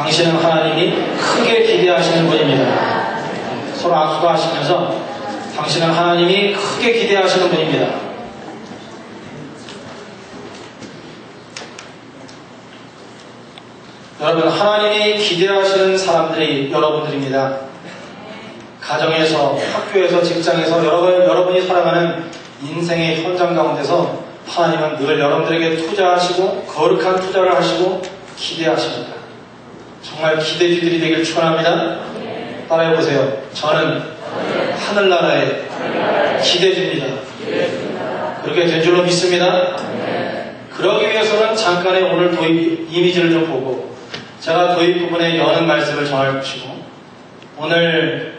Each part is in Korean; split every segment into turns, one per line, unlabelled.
당신은 하나님이 크게 기대하시는 분입니다. 서로 악수도 하시면서 당신은 하나님이 크게 기대하시는 분입니다. 여러분, 하나님이 기대하시는 사람들이 여러분들입니다. 가정에서, 학교에서, 직장에서 여러분이 살아가는 인생의 현장 가운데서 하나님은 늘 여러분들에게 투자하시고 거룩한 투자를 하시고 기대하십니다. 정말 기대주들이 되길 축원합니다. 따라해보세요. 저는 하늘나라의 기대주입니다. 그렇게 된 줄로 믿습니다. 그러기 위해서는 잠깐의 오늘 도입 이미지를 좀 보고 제가 도입 부분에 여는 말씀을 정할 것이고 오늘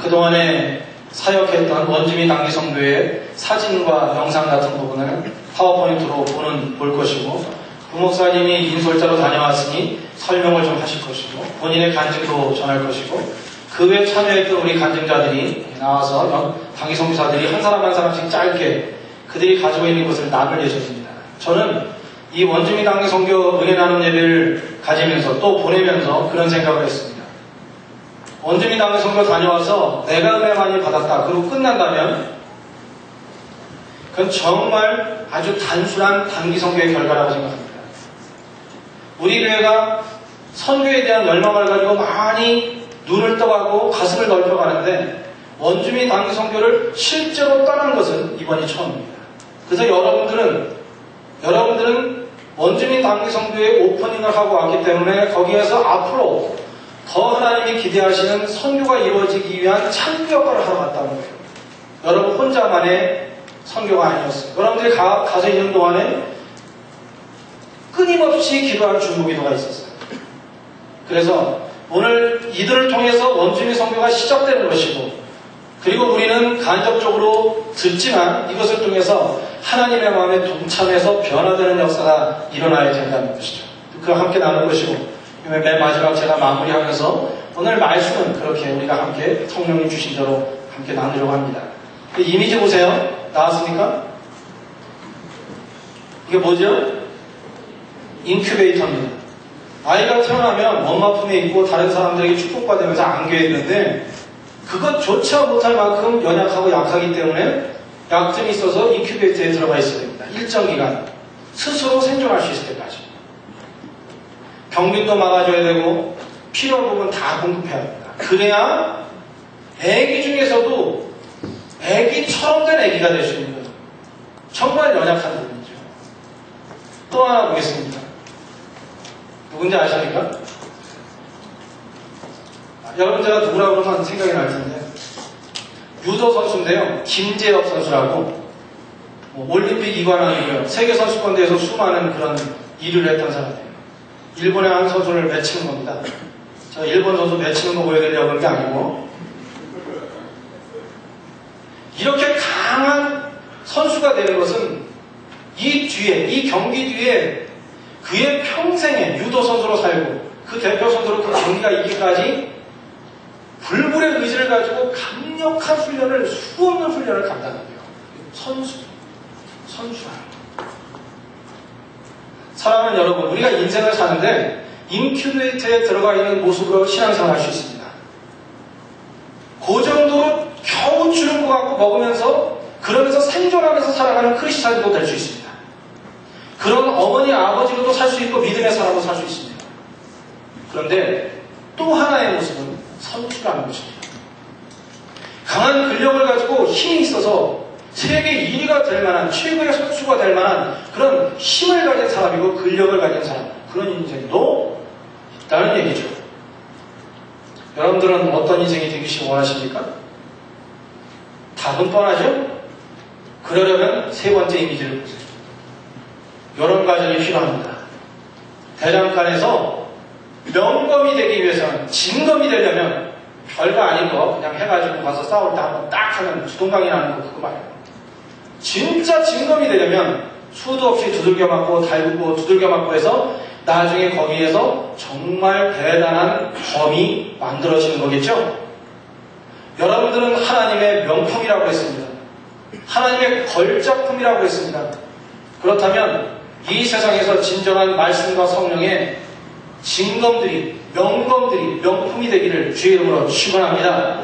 그동안에 사역했던 원주민 당기성교의 사진과 영상 같은 부분을 파워포인트로 볼 것이고 부목사님이 인솔자로 다녀왔으니 설명을 좀 하실 것이고 본인의 간증도 전할 것이고 그 외에 참여했던 우리 간증자들이 나와서 당기성교사들이 한 사람 한 사람씩 짧게 그들이 가지고 있는 것을 나눌 예정입니다. 저는 이 원주민 당기성교 은혜 나눔 예배를 가지면서 또 보내면서 그런 생각을 했습니다. 원주민 당기성교 다녀와서 내가 은혜 많이 받았다 그리고 끝난다면 그건 정말 아주 단순한 단기성교의 결과라고 생각합니다. 우리 교회가 선교에 대한 열망을 가지고 많이 눈을 떠가고 가슴을 넓혀가는데 원주민 단기성교를 실제로 떠난 것은 이번이 처음입니다. 그래서 여러분들은 원주민 단기성교의 오프닝을 하고 왔기 때문에 거기에서 앞으로 더 하나님이 기대하시는 선교가 이루어지기 위한 창구 역할을 하러 갔다는 거예요. 여러분 혼자만의 선교가 아니었어요. 여러분들이 가서 있는 동안에 끊임없이 기도할 중보기도가 있었어요. 그래서 오늘 이들을 통해서 원주민 선교가 시작되는 것이고 그리고 우리는 간접적으로 듣지만 이것을 통해서 하나님의 마음에 동참해서 변화되는 역사가 일어나야 된다는 것이죠. 그와 함께 나눌 것이고 맨 마지막 제가 마무리하면서 오늘 말씀은 그렇게 우리가 함께 성령이 주신 대로 함께 나누려고 합니다. 이미지 보세요. 나왔습니까? 이게 뭐죠? 인큐베이터입니다. 아이가 태어나면 엄마 품에 있고 다른 사람들에게 축복받으면서 안겨야 되는데 그것조차 못할 만큼 연약하고 약하기 때문에 약점이 있어서 인큐베이터에 들어가 있어야 됩니다. 일정 기간 스스로 생존할 수 있을 때까지 병균도 막아줘야 되고 필요한 부분 다 공급해야 합니다. 그래야 애기 중에서도 애기처럼 된 애기가 될 수 있는 거죠. 정말 연약한 부분이죠. 또 하나 보겠습니다. 누군지 아십니까? 여러분 제가 누구라고 그러면 생각이 날 텐데 유도 선수인데요. 김재혁 선수라고 올림픽 이관왕이고요. 세계선수권대회에서 수많은 그런 일을 했던 사람이에요. 일본의 한 선수를 맺히는 겁니다. 제가 일본 선수 맺히는 거 보여드리려고 그런 게 아니고 이렇게 강한 선수가 되는 것은 이 경기 뒤에 그의 평생에 유도 선수로 살고 그 대표 선수로 그 경기가 이기까지 불굴의 의지를 가지고 강력한 훈련을 수없는 훈련을 감당합니다. 선수야. 사랑하는 여러분, 우리가 인생을 사는데 인큐베이터에 들어가 있는 모습으로 신앙생활 할 수 있습니다. 그 정도로 겨우 주는 것 같고 먹으면서 그러면서 생존하면서 살아가는 크리스찬도 될 수 있습니다. 그런 어머니 아버지로도 살 수 있고 믿음의 사람도 살 수 있습니다. 그런데 또 하나의 모습은 선수라는 것입니다. 강한 근력을 가지고 힘이 있어서 세계 2위가 될 만한 최고의 선수가 될 만한 그런 힘을 가진 사람이고 근력을 가진 사람 그런 인생도 있다는 얘기죠. 여러분들은 어떤 인생이 되기를 원하십니까? 답은 뻔하죠? 그러려면 세 번째 이미지를 보세요. 이런 과정이 필요합니다. 대장간에서 명검이 되기 위해서는 진검이 되려면 별거 아닌 거 그냥 해가지고 가서 싸울 때 한번 딱 하면 두동강이 나는 거 그거 말이에요. 진짜 진검이 되려면 수도 없이 두들겨 맞고 달고 두들겨 맞고 해서 나중에 거기에서 정말 대단한 검이 만들어지는 거겠죠? 여러분들은 하나님의 명품이라고 했습니다. 하나님의 걸작품이라고 했습니다. 그렇다면 이 세상에서 진정한 말씀과 성령의 진검들이, 명검들이, 명품이 되기를 주의 이름으로 축원합니다.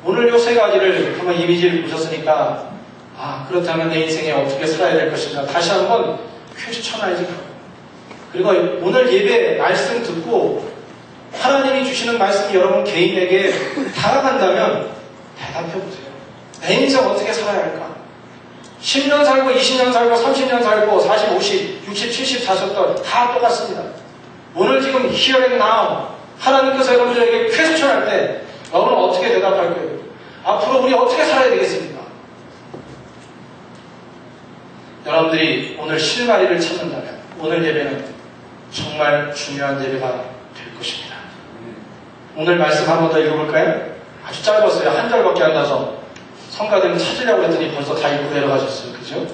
오늘 요 세 가지를 한번 이미지를 보셨으니까 그렇다면 내 인생에 어떻게 살아야 될 것인가 다시 한번 퀴즈 쳐놔야지. 그리고 오늘 예배 말씀 듣고 하나님이 주시는 말씀이 여러분 개인에게 다가간다면 대답해보세요. 내 인생 어떻게 살아야 할까? 10년 살고 20년 살고 30년 살고 40, 50, 60, 70 사셨던 다 똑같습니다. 오늘 지금 here and now 하나님께서 여러분들에게 퀘스천 할 때 여러분은 어떻게 대답할 거예요? 앞으로 우리 어떻게 살아야 되겠습니까? 여러분들이 오늘 실마리를 찾는다면 오늘 예배는 정말 중요한 예배가 될 것입니다. 오늘 말씀 한 번 더 읽어볼까요? 아주 짧았어요. 한 절밖에 안 나서 성가대는 찾으려고 했더니 벌써 다 읽고 내려가셨어요. 그죠?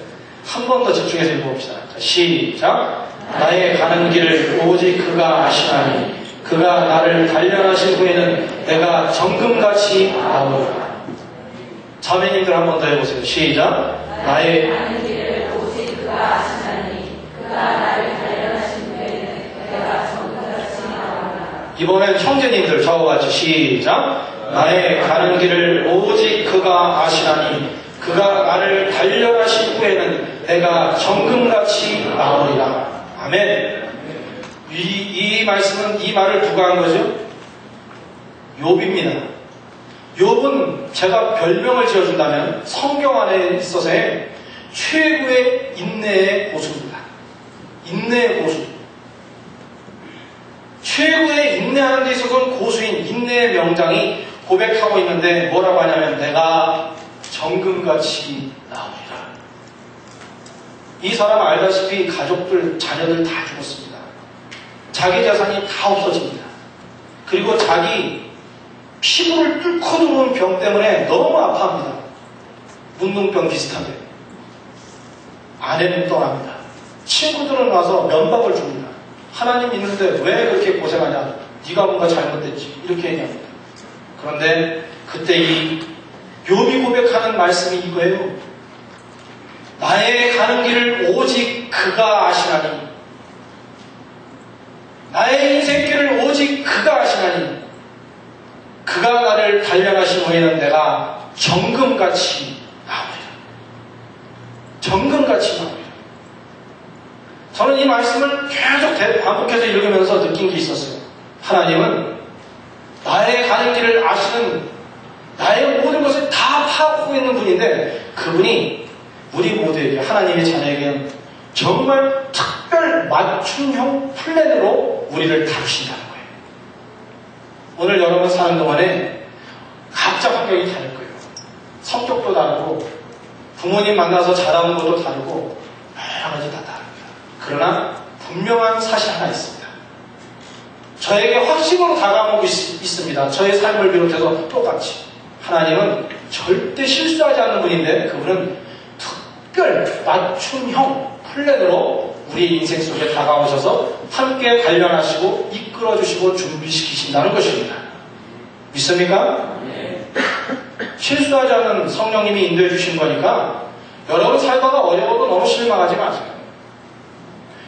한 번 더 집중해서 읽어봅시다. 자, 시작! 나의 가는 길을 오직 그가 아시나니 그가 나를 단련하신 후에는 내가 정금같이 나오리라. 자매님들 한 번 더 해보세요. 시작! 나의 가는 길을 오직 그가 아시나니 그가 나를 단련하신 후에는 내가 정금같이 나오리라. 이번엔 형제님들 저와 같이 시작! 나의 가는 길을 오직 그가 아시나니 그가 나를 단련하신 후에는 내가 정금같이 나오리라. 아멘. 이 말씀은 이 말을 누가 한 거죠? 욥입니다. 욥은 제가 별명을 지어준다면 성경 안에 있어서의 최고의 인내의 고수입니다. 인내의 고수. 최고의 인내하는 데 있어서는 고수인 인내의 명장이 고백하고 있는데 뭐라고 하냐면 내가 정금같이 나오리라. 이 사람 알다시피 가족들, 자녀들 다 죽었습니다. 자기 재산이 다 없어집니다. 그리고 자기 피부를 뚫고 들어온 병 때문에 너무 아파합니다. 문둥병 비슷하게. 아내는 떠납니다. 친구들은 와서 면박을 줍니다. 하나님 있는데 왜 그렇게 고생하냐? 네가 뭔가 잘못됐지. 이렇게 얘기합니다. 그런데 그때 이 욥이 고백하는 말씀이 이거예요. 나의 가는 길을 오직 그가 아시나니 나의 인생길을 오직 그가 아시나니 그가 나를 단련하신 후에는 내가 정금같이 나오리라. 정금같이 나오리라. 저는 이 말씀을 계속 반복해서 읽으면서 느낀 게 있었어요. 하나님은 나의 가는 길을 아시는 나의 모든 것을 다 파악하고 있는 분인데 그분이 우리 모두에게 하나님의 자녀에게는 정말 특별 맞춤형 플랜으로 우리를 다루신다는 거예요. 오늘 여러분 사는 동안에 각자 성격이 다를 거예요. 성격도 다르고 부모님 만나서 자라온 것도 다르고 여러 가지 다 다릅니다. 그러나 분명한 사실 하나 있습니다. 저에게 확신으로 다가오고 있습니다. 저의 삶을 비롯해서 똑같이 하나님은 절대 실수하지 않는 분인데 그분은 특별 맞춤형 플랜으로 우리 인생 속에 다가오셔서 함께 단련하시고 이끌어주시고 준비시키신다는 것입니다. 믿습니까? 네. 실수하지 않는 성령님이 인도해 주신 거니까 여러분 살다가 어려워도 너무 실망하지 마세요.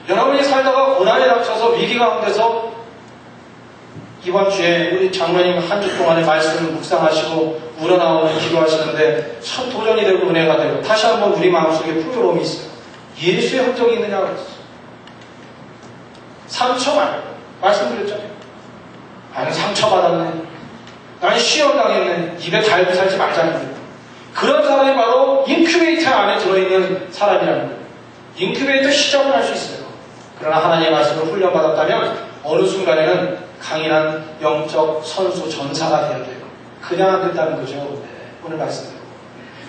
여러분이 살다가 고난에 닥쳐서 위기 가운데서 이번 주에 우리 장로님 한 주 동안의 말씀을 묵상하시고 우러나오는 기도하시는데 참 도전이 되고 은혜가 되고 다시 한번 우리 마음속에 풍요로움이 있어요. 예수의 흔적이 있느냐고 그랬어요. 상처 말고 말씀드렸잖아요. 나는 상처받았네. 나는 시험당했네. 입에 달고 살지 말자는 거예요. 그런 사람이 바로 인큐베이터 안에 들어있는 사람이라는 거예요. 인큐베이터 시작을 할 수 있어요. 그러나 하나님의 말씀을 훈련받았다면 어느 순간에는 강인한 영적 선수 전사가 되어야 돼요. 그냥 안 된다는 거죠. 네, 오늘 말씀대로.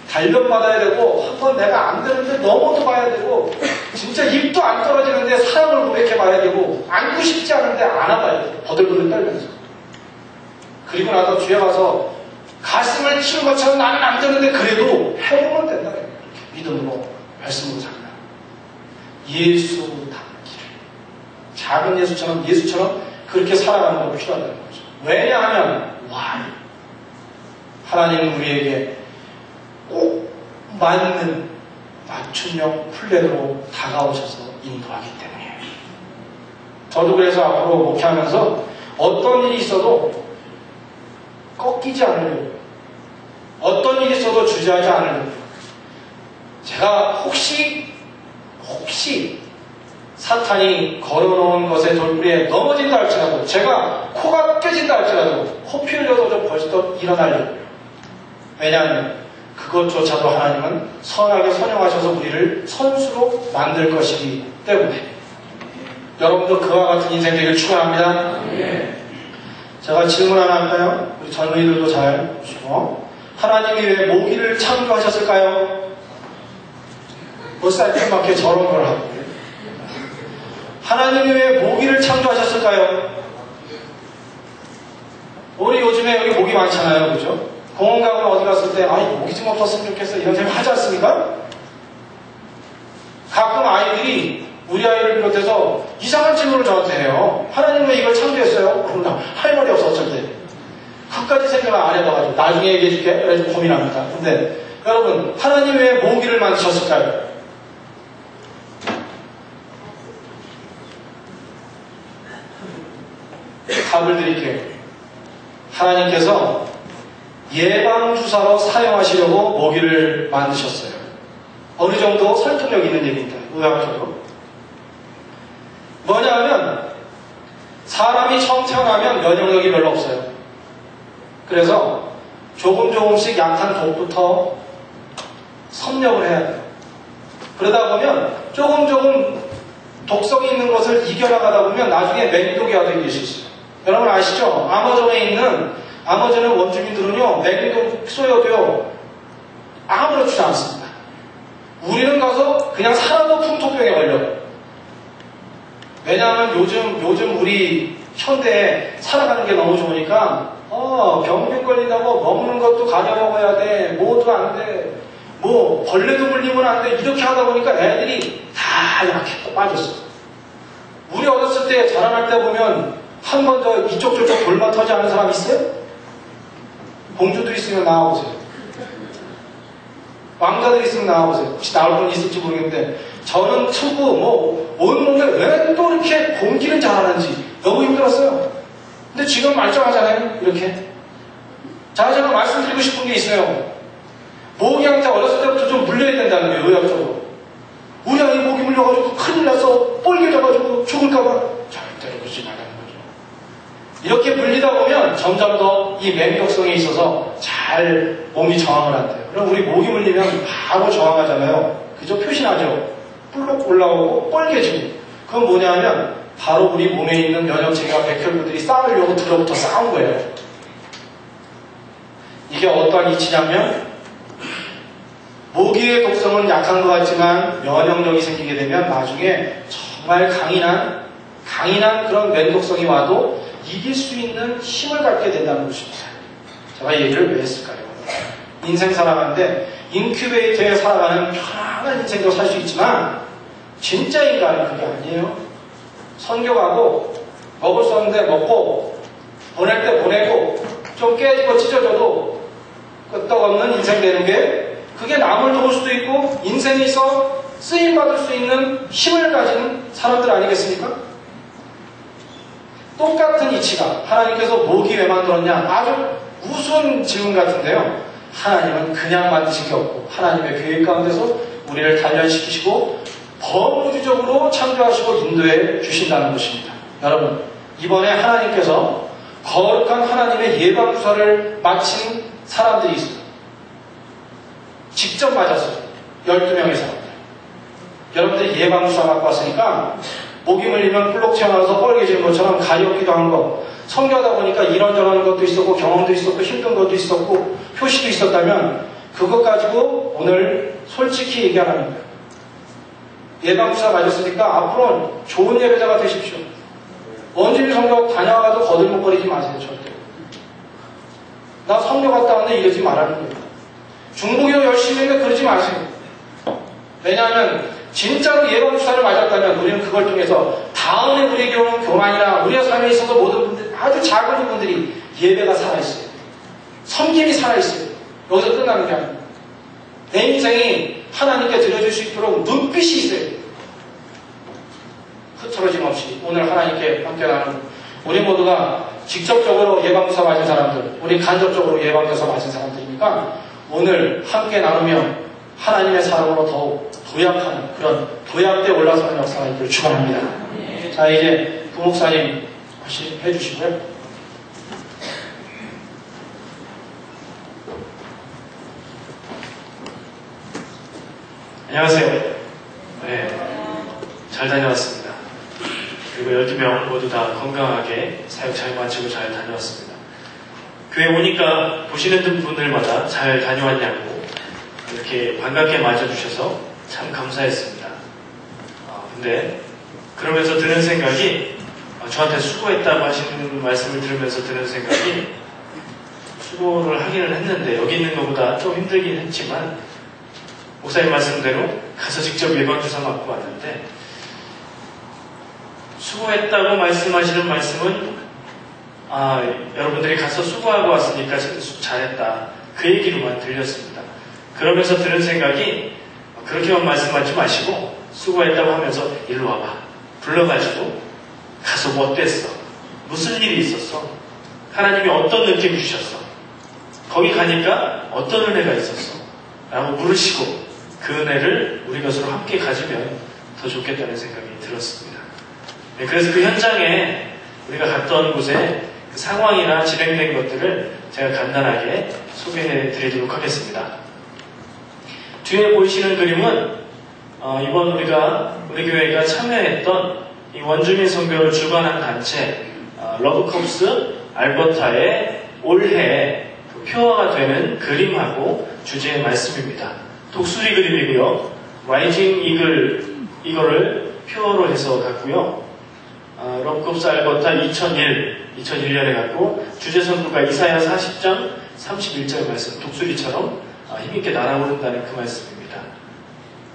단련받아야 되고 한번 내가 안 되는데 넘어도 봐야 되고 진짜 입도 안 떨어지는데 사랑을 고백해봐야 되고 안고 싶지 않은데 안아봐야 돼요. 버들버들 떨면서. 그리고 나서 뒤에 가서 가슴을 치는 것처럼 나는 안 되는데 그래도 해보면 된다. 이렇게 믿음으로 말씀으로 살다. 예수 닮기. 작은 예수처럼 그렇게 살아가는 거 필요하다는 거죠. 왜냐하면 하나님은 우리에게 꼭 맞는 맞춤형 플랜으로 다가오셔서 인도하기 때문이에요. 저도 그래서 앞으로 목회하면서 어떤 일이 있어도 꺾이지 않으려고, 어떤 일이 있어도 주저하지 않으려고, 제가 혹시 사탄이 걸어놓은 것의 돌부리에 넘어진다 할지라도, 제가 코가 깨진다 할지라도 코 피 흘려도 좀 벌써 일어나려고요. 왜냐하면 그것조차도 하나님은 선하게 선용하셔서 우리를 선수로 만들 것이기 때문에. 여러분도 그와 같은 인생 되길 축원합니다. 제가 질문 하나 할까요? 우리 젊은이들도 잘 보시고, 하나님이 왜 모기를 창조하셨을까요? 벌써 알맞게 저런 걸 하고, 하나님이 왜 모기를 창조하셨을까요? 우리 요즘에 여기 모기 많잖아요, 그죠? 공원 가거나 어디 갔을 때, 모기 좀 없었으면 좋겠어, 이런 생각 하지 않습니까? 가끔 아이들이, 우리 아이를 비롯해서 이상한 질문을 저한테 해요. 하나님 왜 이걸 창조했어요? 그러나 할 말이 없어, 어쩔 때. 그까지 생각을 안 해봐가지고, 나중에 얘기해줄게. 그래서 고민합니다. 근데, 여러분, 하나님 왜 모기를 만드셨을까요? 답을 드릴게요. 하나님께서 예방주사로 사용하시려고 모기를 만드셨어요. 어느 정도 설득력 있는 얘기입니다. 의학적으로. 뭐냐 하면, 사람이 처음 태어나면 면역력이 별로 없어요. 그래서 조금씩 약한 독부터 섭렵을 해야 돼요. 그러다 보면 조금 독성이 있는 것을 이겨나가다 보면 나중에 맹독이 되게 될 수 있어요. 여러분 아시죠? 아마존의 원주민들은요, 맹독 쏘여도요, 아무렇지도 않습니다. 우리는 가서 그냥 살아도 풍토병에 걸려요. 왜냐하면 요즘 우리 현대에 살아가는 게 너무 좋으니까, 병균 걸린다고 먹는 것도 가려 먹어야 돼, 뭐도 안 돼, 벌레도 물리면 안 돼, 이렇게 하다 보니까 애들이 다 이렇게 빠졌어. 우리 어렸을 때 자라날 때 보면, 한 번 더 이쪽 저쪽 돌만 터지 않은 사람 있어요? 공주들 있으면 나와보세요. 왕자들 있으면 나와보세요. 혹시 나올 분 있을지 모르겠는데, 저는 트고 온몸에 왜 또 이렇게 공기를 잘하는지 너무 힘들었어요. 근데 지금 말짱하잖아요, 이렇게. 자, 제가 말씀드리고 싶은 게 있어요. 모기한테 어렸을 때부터 좀 물려야 된다는 거예요, 의학적으로. 우리 아이 모기 물려가지고 큰일 나서 뻘개져가지고 죽을까봐 절대로 그러지 말라는 거죠. 이렇게 물리다 보면 점점 더 이 맹독성에 있어서 잘 몸이 저항을 한대요. 그럼 우리 모기 물리면 바로 저항하잖아요. 그죠? 표시나죠? 뿔록 올라오고 뻘개지고. 그건 뭐냐 하면 바로 우리 몸에 있는 면역체계와 백혈구들이 싸우려고 들어부터 싸운 거예요. 이게 어떠한 이치냐면, 모기의 독성은 약한 것 같지만 면역력이 생기게 되면 나중에 정말 강인한 그런 맹독성이 와도 이길 수 있는 힘을 갖게 된다는 것입니다. 제가 얘기를 왜 했을까요? 인생 살아가는데 인큐베이터에 살아가는 편안한 인생도 살 수 있지만 진짜 인간은 그게 아니에요. 선교 가고 먹을 수 없는데 먹고 보낼 때 보내고 좀 깨지고 찢어져도 끄떡없는 인생 되는 게, 그게 남을 도울 수도 있고 인생에 있어 쓰임받을 수 있는 힘을 가진 사람들 아니겠습니까? 똑같은 이치가 하나님께서 모기 왜 만들었냐? 아주 우스운 질문 같은데요. 하나님은 그냥 만드신 게 없고 하나님의 계획 가운데서 우리를 단련시키시고 범우주적으로 창조하시고 인도해 주신다는 것입니다. 여러분, 이번에 하나님께서 거룩한 하나님의 예방주사를 마친 사람들이 있어요. 직접 맞았어요. 12명의 사람들. 여러분들이 예방주사 맞고 왔으니까 모기 물리면 뿔록 튀어나와서 뻘개지는 것처럼 가렵기도 한 거, 성교하다 보니까 이런저런 것도 있었고 경험도 있었고 힘든 것도 있었고 표시도 있었다면 그것 가지고 오늘 솔직히 얘기하라는 거예요. 예방주사 맞았으니까 앞으로 좋은 예배자가 되십시오. 원주민 성교 다녀와도 거들먹거리지 마세요. 절대. 나 성교 갔다 왔는데 이러지 말라는 거예요. 중보기도 열심히 했는데 그러지 마세요. 왜냐하면 진짜로 예방주사를 맞았다면 우리는 그걸 통해서 다음에 우리 교만이나 우리의 삶에 있어서 모든 분들, 아주 작은 분들이 예배가 살아있어요. 섬김이 살아있어요. 여기서 끝나는 게 아닙니다. 내 인생이 하나님께 드려줄 수 있도록 눈빛이 있어요. 흐트러짐 없이 오늘 하나님께 함께 나누는 우리 모두가 직접적으로 예방주사 맞은 사람들, 우리 간접적으로 예방주사 맞은 사람들이니까 오늘 함께 나누며 하나님의 사랑으로 더욱 도약하는 그런 도약대 올라서는 역사가 있기를 축원합니다. 자, 이제 부목사님 해주시고요.
안녕하세요. 네, 잘 다녀왔습니다. 그리고 12명 모두 다 건강하게 사역 잘 마치고 잘 다녀왔습니다. 교회 오니까 보시는 분들마다 잘 다녀왔냐고 이렇게 반갑게 맞아주셔서 참 감사했습니다. 근데 그러면서 드는 생각이 저한테 수고했다고 하시는 말씀을 들으면서 드는 생각이 수고를 하기는 했는데 여기 있는 것보다 좀 힘들긴 했지만 목사님 말씀대로 가서 직접 예방주사 맞고 왔는데 수고했다고 말씀하시는 말씀은 여러분들이 가서 수고하고 왔으니까 잘했다 그 얘기로만 들렸습니다. 그러면서 드는 생각이 그렇게만 말씀하지 마시고 수고했다고 하면서 일로 와봐 불러가지고 가서 뭐 어땠어? 무슨 일이 있었어? 하나님이 어떤 느낌 주셨어? 거기 가니까 어떤 은혜가 있었어? 라고 물으시고 그 은혜를 우리 것으로 함께 가지면 더 좋겠다는 생각이 들었습니다. 네, 그래서 그 현장에 우리가 갔던 곳에 그 상황이나 진행된 것들을 제가 간단하게 소개해 드리도록 하겠습니다. 뒤에 보이시는 그림은 이번 우리 교회가 참여했던 이 원주민 선교를 주관한 단체 러브컵스 알버타의 올해 표어가 되는 그림하고 주제의 말씀입니다. 독수리 그림이고요. 라이징 이거를 표어로 해서 갔고요. 러브컵스 알버타 2001년에 갔고 주제 선구가 이사야 40장 31절 말씀 독수리처럼 힘있게 날아오른다는 그 말씀입니다.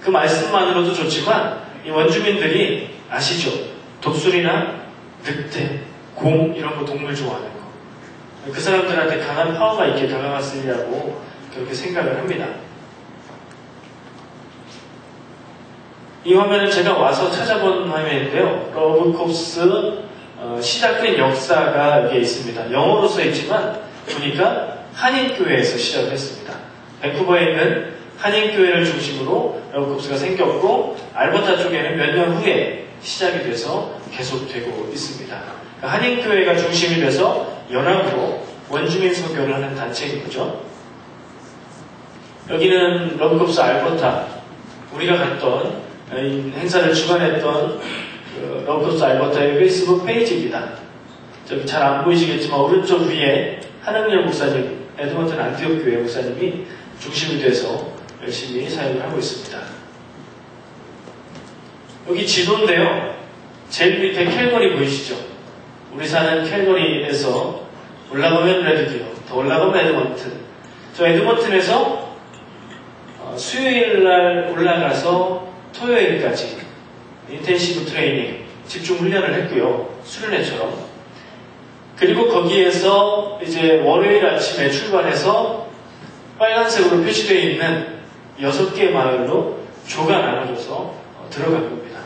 그 말씀만으로도 좋지만 이 원주민들이 아시죠? 독수리나 늑대, 곰 이런 거 동물 좋아하는 거. 그 사람들한테 강한 파워가 있게 다가갔으리라고 그렇게 생각을 합니다. 이 화면은 제가 와서 찾아본 화면인데요. 러브컵스 시작된 역사가 여기에 있습니다. 영어로 써있지만 보니까 한인교회에서 시작을 했습니다. 밴쿠버에 있는 한인교회를 중심으로 러브컵스가 생겼고 알버타 쪽에는 몇 년 후에 시작이 돼서 계속되고 있습니다. 그러니까 한인교회가 중심이 돼서 연합으로 원주민 선교를 하는 단체인 거죠. 여기는 러브컵스 알버타 우리가 갔던 행사를 주관했던 러브컵스 알버타의 페이스북 페이지입니다. 저기 잘 안 보이시겠지만 오른쪽 위에 한흥렬 목사님, 에드먼튼 안티옥 교회 목사님이 중심이 돼서 열심히 사역을 하고 있습니다. 여기 지도인데요. 제일 밑에 캘거리 보이시죠? 우리 사는 캘거리에서 올라가면 레드기어, 더 올라가면 에드먼튼. 저 에드먼튼에서 수요일날 올라가서 토요일까지 인텐시브 트레이닝, 집중 훈련을 했고요. 수련회처럼. 그리고 거기에서 이제 월요일 아침에 출발해서 빨간색으로 표시되어 있는 6개의 마을로 조가 나눠져서 들어간 겁니다.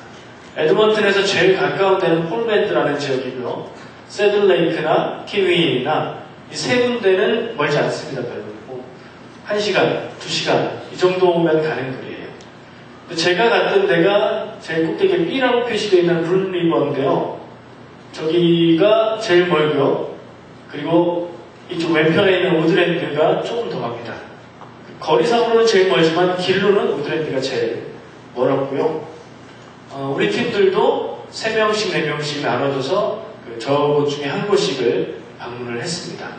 에드먼튼에서 제일 가까운 데는 폴밴드라는 지역이고요. 새들레이크나 키위나 이 세 군데는 멀지 않습니다. 별로. 1시간, 2시간 이 정도면 가는 거리예요. 제가 갔던 데가 제일 꼭대기에 B라고 표시되어 있는 룬리버인데요. 저기가 제일 멀고요. 그리고 이쪽 왼편에 있는 우드랜드가 조금 더 갑니다. 거리상으로는 제일 멀지만 길로는 우드랜드가 제일 멀었고요. 우리 팀들도 3명씩 4명씩 나눠져서 저곳 중에 한 곳씩을 방문을 했습니다.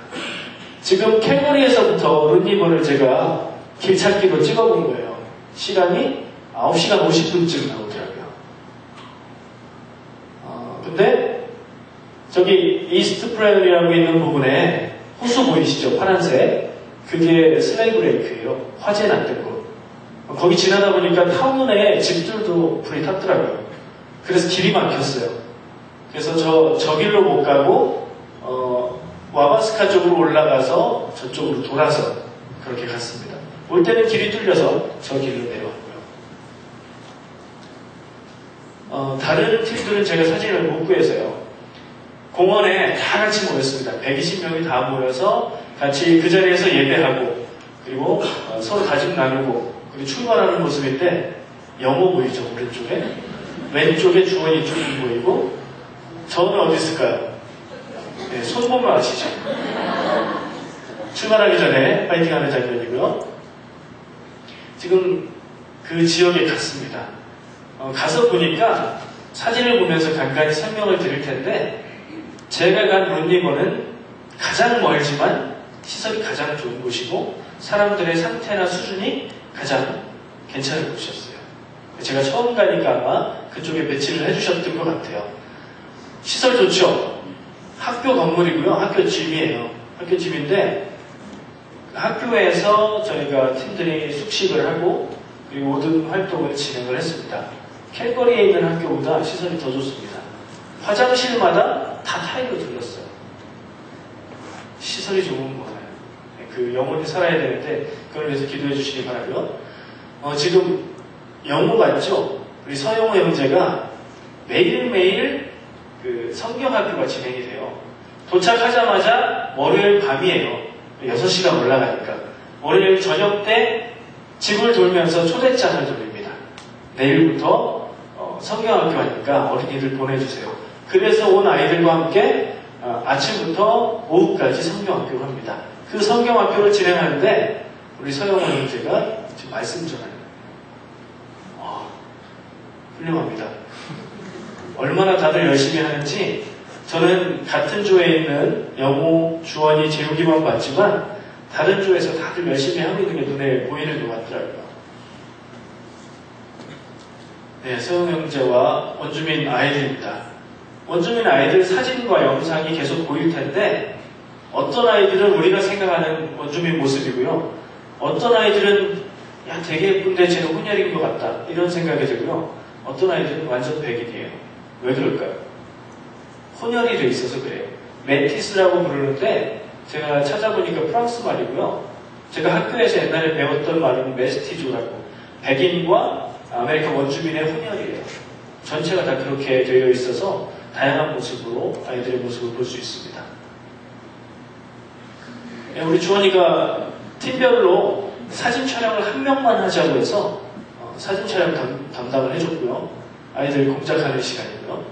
지금 캘거리에서부터 룬리버를 제가 길찾기로 찍어본 거예요. 시간이 9시간 50분쯤 나오더라고요. 근데 저기 이스트 프레이라고 있는 부분에 호수 보이시죠? 파란색. 그게 슬레이브 레이크예요. 화재 났던 곳. 거기 지나다 보니까 타운에 집들도 불이 탔더라고요. 그래서 길이 막혔어요. 그래서 저 길로 못 가고 와바스카 쪽으로 올라가서 저쪽으로 돌아서 그렇게 갔습니다. 올 때는 길이 뚫려서 저 길로 내려왔고요. 다른 팀들은 제가 사진을 못 구해서요. 공원에 다 같이 모였습니다. 120명이 다 모여서 같이 그 자리에서 예배하고 그리고 서로 다짐 나누고 그리고 출발하는 모습인데 영호 보이죠? 오른쪽에 왼쪽에 주원이 쭉 보이고 저는 어디 있을까요? 네, 손 보면 아시죠? 출발하기 전에 파이팅하는 장면이고요. 지금 그 지역에 갔습니다. 가서 보니까 사진을 보면서 간간히 설명을 드릴 텐데 제가 간 룬리버는 가장 멀지만 시설이 가장 좋은 곳이고 사람들의 상태나 수준이 가장 괜찮은 곳이었어요. 제가 처음 가니까 아마 그쪽에 배치를 해주셨던 것 같아요. 시설 좋죠? 학교 건물이고요. 학교 집이에요. 학교 집인데 학교에서 저희가 팀들이 숙식을 하고 그리고 모든 활동을 진행을 했습니다. 캘거리에 있는 학교보다 시설이 더 좋습니다. 화장실마다 다 타일로 둘렀어요. 시설이 좋은 거예요. 그 영혼이 살아야 되는데 그걸 위해서 기도해 주시기 바라고요. 지금 영호 맞죠? 우리 서영호 형제가 매일매일 그 성경학교가 진행이 돼요. 도착하자마자 월요일 밤이에요. 6시간 올라가니까 월요일 저녁 때 집을 돌면서 초대장을 돌립니다. 내일부터 성경학교 하니까 어린이들 보내주세요. 그래서 온 아이들과 함께 아침부터 오후까지 성경학교를 합니다. 그 성경학교를 진행하는데 우리 서영호 형제가 지금 말씀 전하는 훌륭합니다. 얼마나 다들 열심히 하는지 저는 같은 조에 있는 영호, 주원이, 재욱이만 봤지만 다른 조에서 다들 열심히 하고 있는 게 눈에 보이는 것 같더라고요. 네, 서영 형제와 원주민 아이들입니다. 원주민 아이들 사진과 영상이 계속 보일 텐데 어떤 아이들은 우리가 생각하는 원주민 모습이고요. 어떤 아이들은 야 되게 예쁜데 쟤는 혼혈인 것 같다 이런 생각이 들고요. 어떤 아이들은 완전 백인이에요. 왜 그럴까요? 혼혈이 돼 있어서 그래요. 메티스라고 부르는데 제가 찾아보니까 프랑스 말이고요. 제가 학교에서 옛날에 배웠던 말은 메스티조라고 백인과 아메리카 원주민의 혼혈이에요. 전체가 다 그렇게 되어 있어서 다양한 모습으로 아이들의 모습을 볼 수 있습니다. 우리 주원이가 팀별로 사진 촬영을 한 명만 하자고 해서 사진 촬영 담당을 해줬고요. 아이들 공작하는 시간이고요.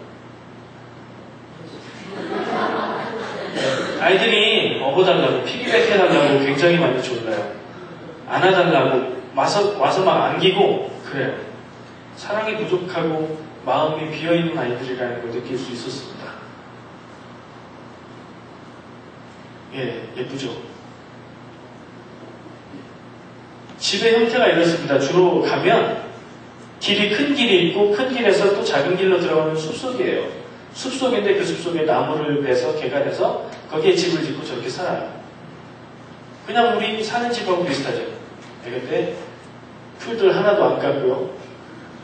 아이들이 업어달라고 피드백 해달라고 굉장히 많이 졸라요. 안아달라고 와서 막 안기고 그래요. 사랑이 부족하고 마음이 비어있는 아이들이라는 걸 느낄 수 있었습니다. 예, 예쁘죠? 집의 형태가 이렇습니다. 주로 가면 길이 큰 길이 있고 큰 길에서 또 작은 길로 들어가는 숲속이에요. 숲속인데 그 숲속에 나무를 베서 개간해서 거기에 집을 짓고 저렇게 살아요. 그냥 우리 사는 집하고 비슷하죠. 근데 풀들 하나도 안 깎고요.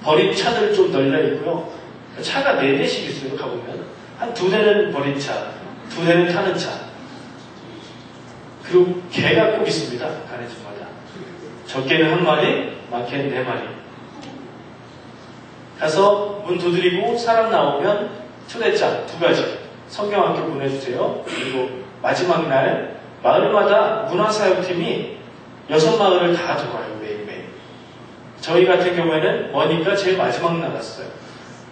버린 차들 좀 널려 있고요. 차가 4대씩 있어요. 가보면 한 2대는 버린 차, 2대는 타는 차. 그리고 개가 꼭 있습니다. 가는 집마다. 적게는 1마리, 많게는 4마리. 가서 문 두드리고 사람 나오면 초대장 2가지. 성경학교 보내주세요. 그리고 마지막 날 마을마다 문화사역팀이 6마을을 다 돌아요. 매일매일. 저희 같은 경우에는 머니까 제일 마지막 나갔어요.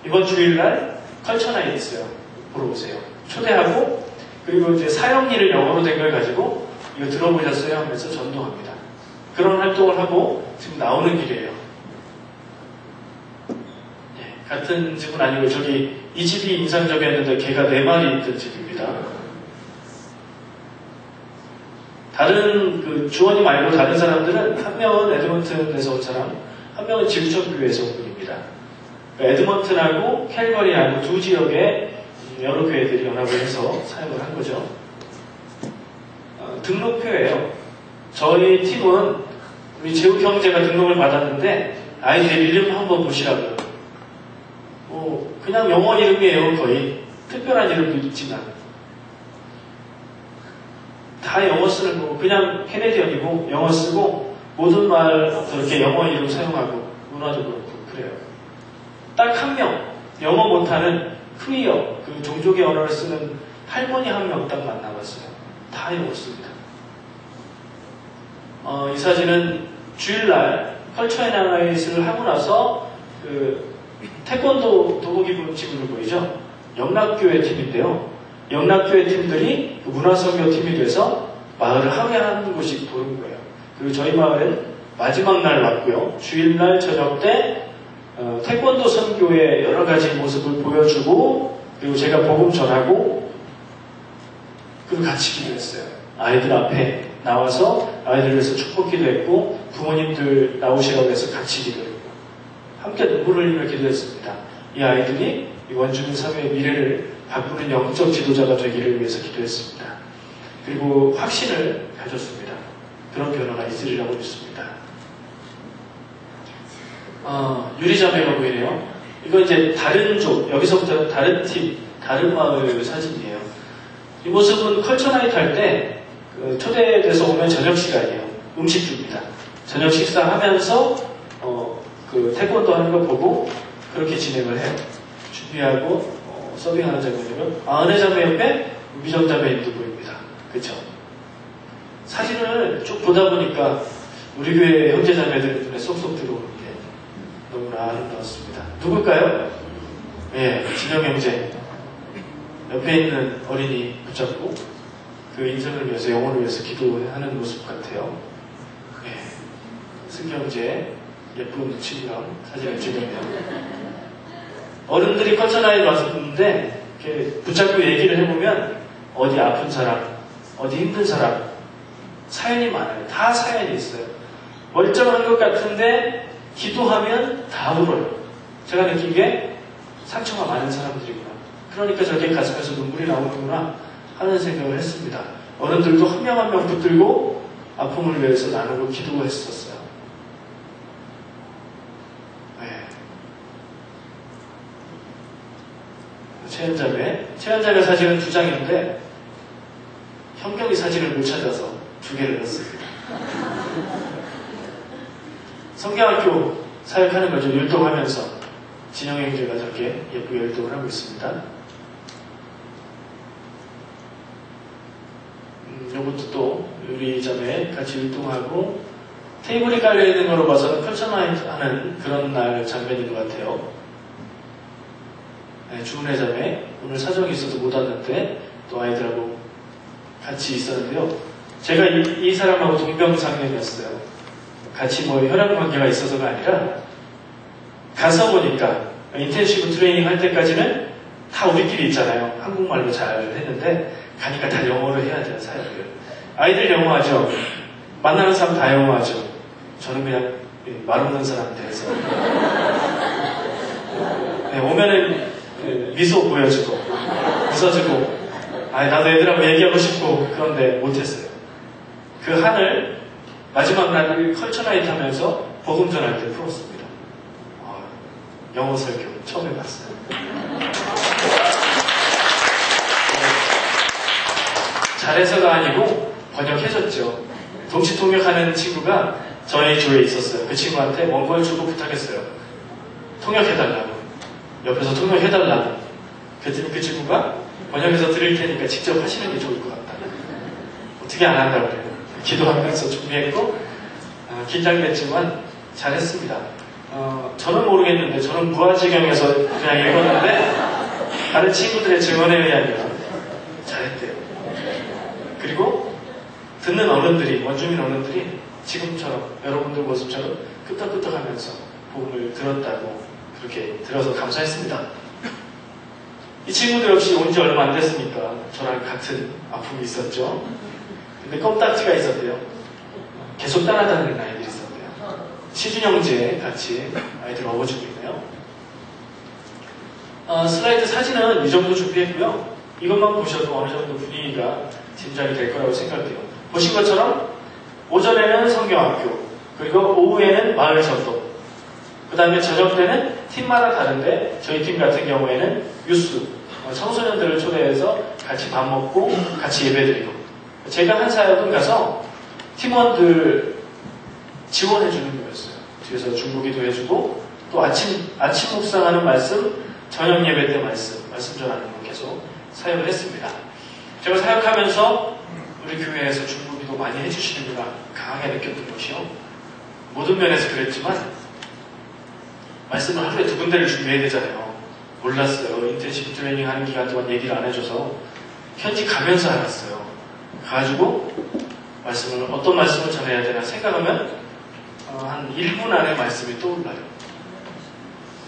이번 주일날 컬처나잇 있어요. 보러 오세요. 초대하고 그리고 이제 사형리를 영어로 된 걸 가지고 이거 들어보셨어요? 하면서 전도합니다. 그런 활동을 하고 지금 나오는 길이에요. 네, 같은 집은 아니고 저기 이 집이 인상적이었는데 개가 4마리 있던 집입니다. 다른 그 주원이 말고 다른 사람들은 한 명은 에드먼튼에서 온 사람, 한 명은 지구촌교회에서 온 분입니다. 에드먼튼하고 캘거리하고 두 지역에 여러 교회들이 연합을 해서 사역을 한 거죠. 등록표예요. 저희 팀은 우리 재욱 형제가 등록을 받았는데 아이들 이름 한번 보시라고요. 그냥 영어 이름이에요. 거의 특별한 이름도 있지만 다 영어 쓰는 거고 그냥 캐네디언이고 영어 쓰고 모든 말 그렇게 영어 이름 사용하고 문화도 그렇고 그래요. 딱 한 명 영어 못하는 퀘어, 그 종족의 언어를 쓰는 할머니 한 명 딱 만나봤어요. 다 영어 씁니다. 이 사진은 주일날 컬처 애널라이즈를 하고 나서 그 태권도 도복 입은 친구들 보이죠? 영락교회 팀인데요. 영락교회 팀들이 그 문화선교 팀이 돼서 마을을 항해하는 곳이 도는 거예요. 그리고 저희 마을은 마지막 날 왔고요. 주일날 저녁 때 태권도 선교의 여러 가지 모습을 보여주고 그리고 제가 복음 전하고 그리고 같이 기도했어요. 아이들 앞에 나와서 아이들을 위해서 축복 기도했고 부모님들 나오시라고 해서 같이 기도했고 함께 눈물 흘리며 기도했습니다. 이 아이들이 이 원주민 사회의 미래를 바꾸는 영적 지도자가 되기를 위해서 기도했습니다. 그리고 확신을 가졌습니다. 그런 변화가 있으리라고 믿습니다. 유리자매가 보이네요. 이거 이제 다른 족, 여기서부터 다른 팀, 다른 마을 사진이에요. 이 모습은 컬처나이트 할 때 초대돼서 오면 저녁 시간이에요. 음식 줍니다. 저녁 식사하면서 그 태권도 하는 거 보고 그렇게 진행을 해요. 준비하고 서빙하는 장면이고요. 은혜자매 옆에 미정자매님도 보입니다. 그쵸? 사진을 쭉 보다 보니까 우리 교회 형제자매들 눈에 쏙쏙 들어오는 게 너무나 아름다웠습니다. 누굴까요? 예, 진영 형제. 옆에 있는 어린이 붙잡고 그 인생을 위해서, 영혼을 위해서 기도하는 모습 같아요. 예, 승기 형제 예쁜 친구랑 사진을 찍었네요. 어른들이 컬처나이트 왔었는데 이렇게 붙잡고 얘기를 해보면 어디 아픈 사람, 어디 힘든 사람 사연이 많아요. 다 사연이 있어요. 멀쩡한 것 같은데 기도하면 다 울어요. 제가 느낀 게 상처가 많은 사람들이구나. 그러니까 저렇게 가슴에서 눈물이 나오는구나 하는 생각을 했습니다. 어른들도 한 명 한 명 붙들고 아픔을 위해서 나누고 기도했었어요. 네. 최연자매 사진은 2장인데 형경이 사진을 못 찾아서 2개를 넣었습니다. 성경학교 사역하는 거죠. 율동하면서 진영 형제가 저렇게 예쁘게 율동을 하고 있습니다. 요것도 또 우리 자매 같이 율동하고 테이블이 깔려있는 거로 봐서는 컬처나이트 하는 그런 날 장면인 것 같아요. 네, 주은혜 자매 오늘 사정이 있어서 못 왔는데 또 아이들하고 같이 있었는데요. 제가 이 사람하고 동병상련이었어요. 같이 뭐 혈연 관계가 있어서가 아니라 가서 보니까 인텐시브 트레이닝 할 때까지는 다 우리끼리 있잖아요. 한국말로 잘 했는데 가니까 다 영어로 해야 돼요, 사역을. 아이들 영어하죠. 만나는 사람 다 영어하죠. 저는 그냥 말 없는 사람 돼서 네, 오면은 미소 보여주고 웃어주고 나도 애들하고 얘기하고 싶고 그런데 못했어요. 그 한을 마지막 날 컬처나이트 하면서 복음 전할 때 풀었습니다. 영어 설교 처음 해봤어요. 잘해서가 아니고 번역해줬죠. 동시 통역하는 친구가 저희 조에 있었어요. 그 친구한테 원고를 주고 부탁했어요. 통역해달라고. 옆에서 통역해달라고. 그랬더니 그 친구가 번역해서 드릴 테니까 직접 하시는 게 좋을 것 같다. 어떻게 안 한다고 그래요. 기도하면서 준비했고 긴장됐지만 잘했습니다. 저는 모르겠는데 저는 무아지경에서 그냥 읽었는데 다른 친구들의 증언에 의하면 잘했대요. 그리고 듣는 어른들이, 원주민 어른들이 지금처럼 여러분들 모습처럼 끄떡끄떡하면서 복음을 들었다고 그렇게 들어서 감사했습니다. 이 친구들 역시 온 지 얼마 안 됐으니까 저랑 같은 아픔이 있었죠. 근데 껌딱지가 있었대요. 계속 따라다니는 아이들이 있었대요. 시준 형제 같이 아이들 업어주고 있네요. 슬라이드 사진은 이 정도 준비했고요. 이것만 보셔도 어느 정도 분위기가 짐작이 될 거라고 생각해요. 보신 것처럼 오전에는 성경학교, 그리고 오후에는 마을 전도, 그 다음에 저녁 때는 팀마다 다른데 저희 팀 같은 경우에는 유스, 청소년들을 초대해서 같이 밥 먹고 같이 예배드리고, 제가 한 사역은 가서 팀원들 지원해주는 거였어요. 뒤에서 중보기도 해주고 또 아침 묵상하는 말씀 저녁 예배 때 말씀 전하는 거 계속 사역을 했습니다. 제가 사역하면서 우리 교회에서 중보기도 많이 해주시는구나 강하게 느꼈던 것이요. 모든 면에서 그랬지만 말씀을 하루에 2군데를 준비해야 되잖아요. 몰랐어요. 인텐시브 트레이닝 하는 기간 동안 얘기를 안 해줘서 현지 가면서 알았어요. 가가지고 말씀을 어떤 말씀을 전해야 되나 생각하면 한 1분 안에 말씀이 떠올라요.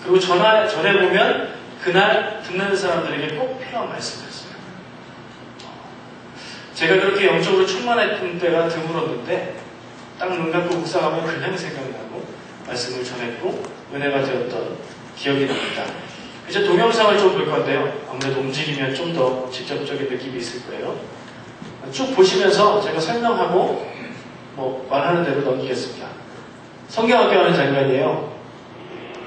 그리고 전해보면 그날 듣는 사람들에게 꼭 필요한 말씀이었어요. 제가 그렇게 영적으로 충만했던 때가 드물었는데 딱 눈 감고 묵상하면 그냥 생각나고 말씀을 전했고 은혜가 되었던 기억이 납니다. 이제 동영상을 좀 볼 건데요. 아무래도 움직이면 좀 더 직접적인 느낌이 있을 거예요. 쭉 보시면서 제가 설명하고 말하는 대로 넘기겠습니다. 성경학교 하는 장면이에요.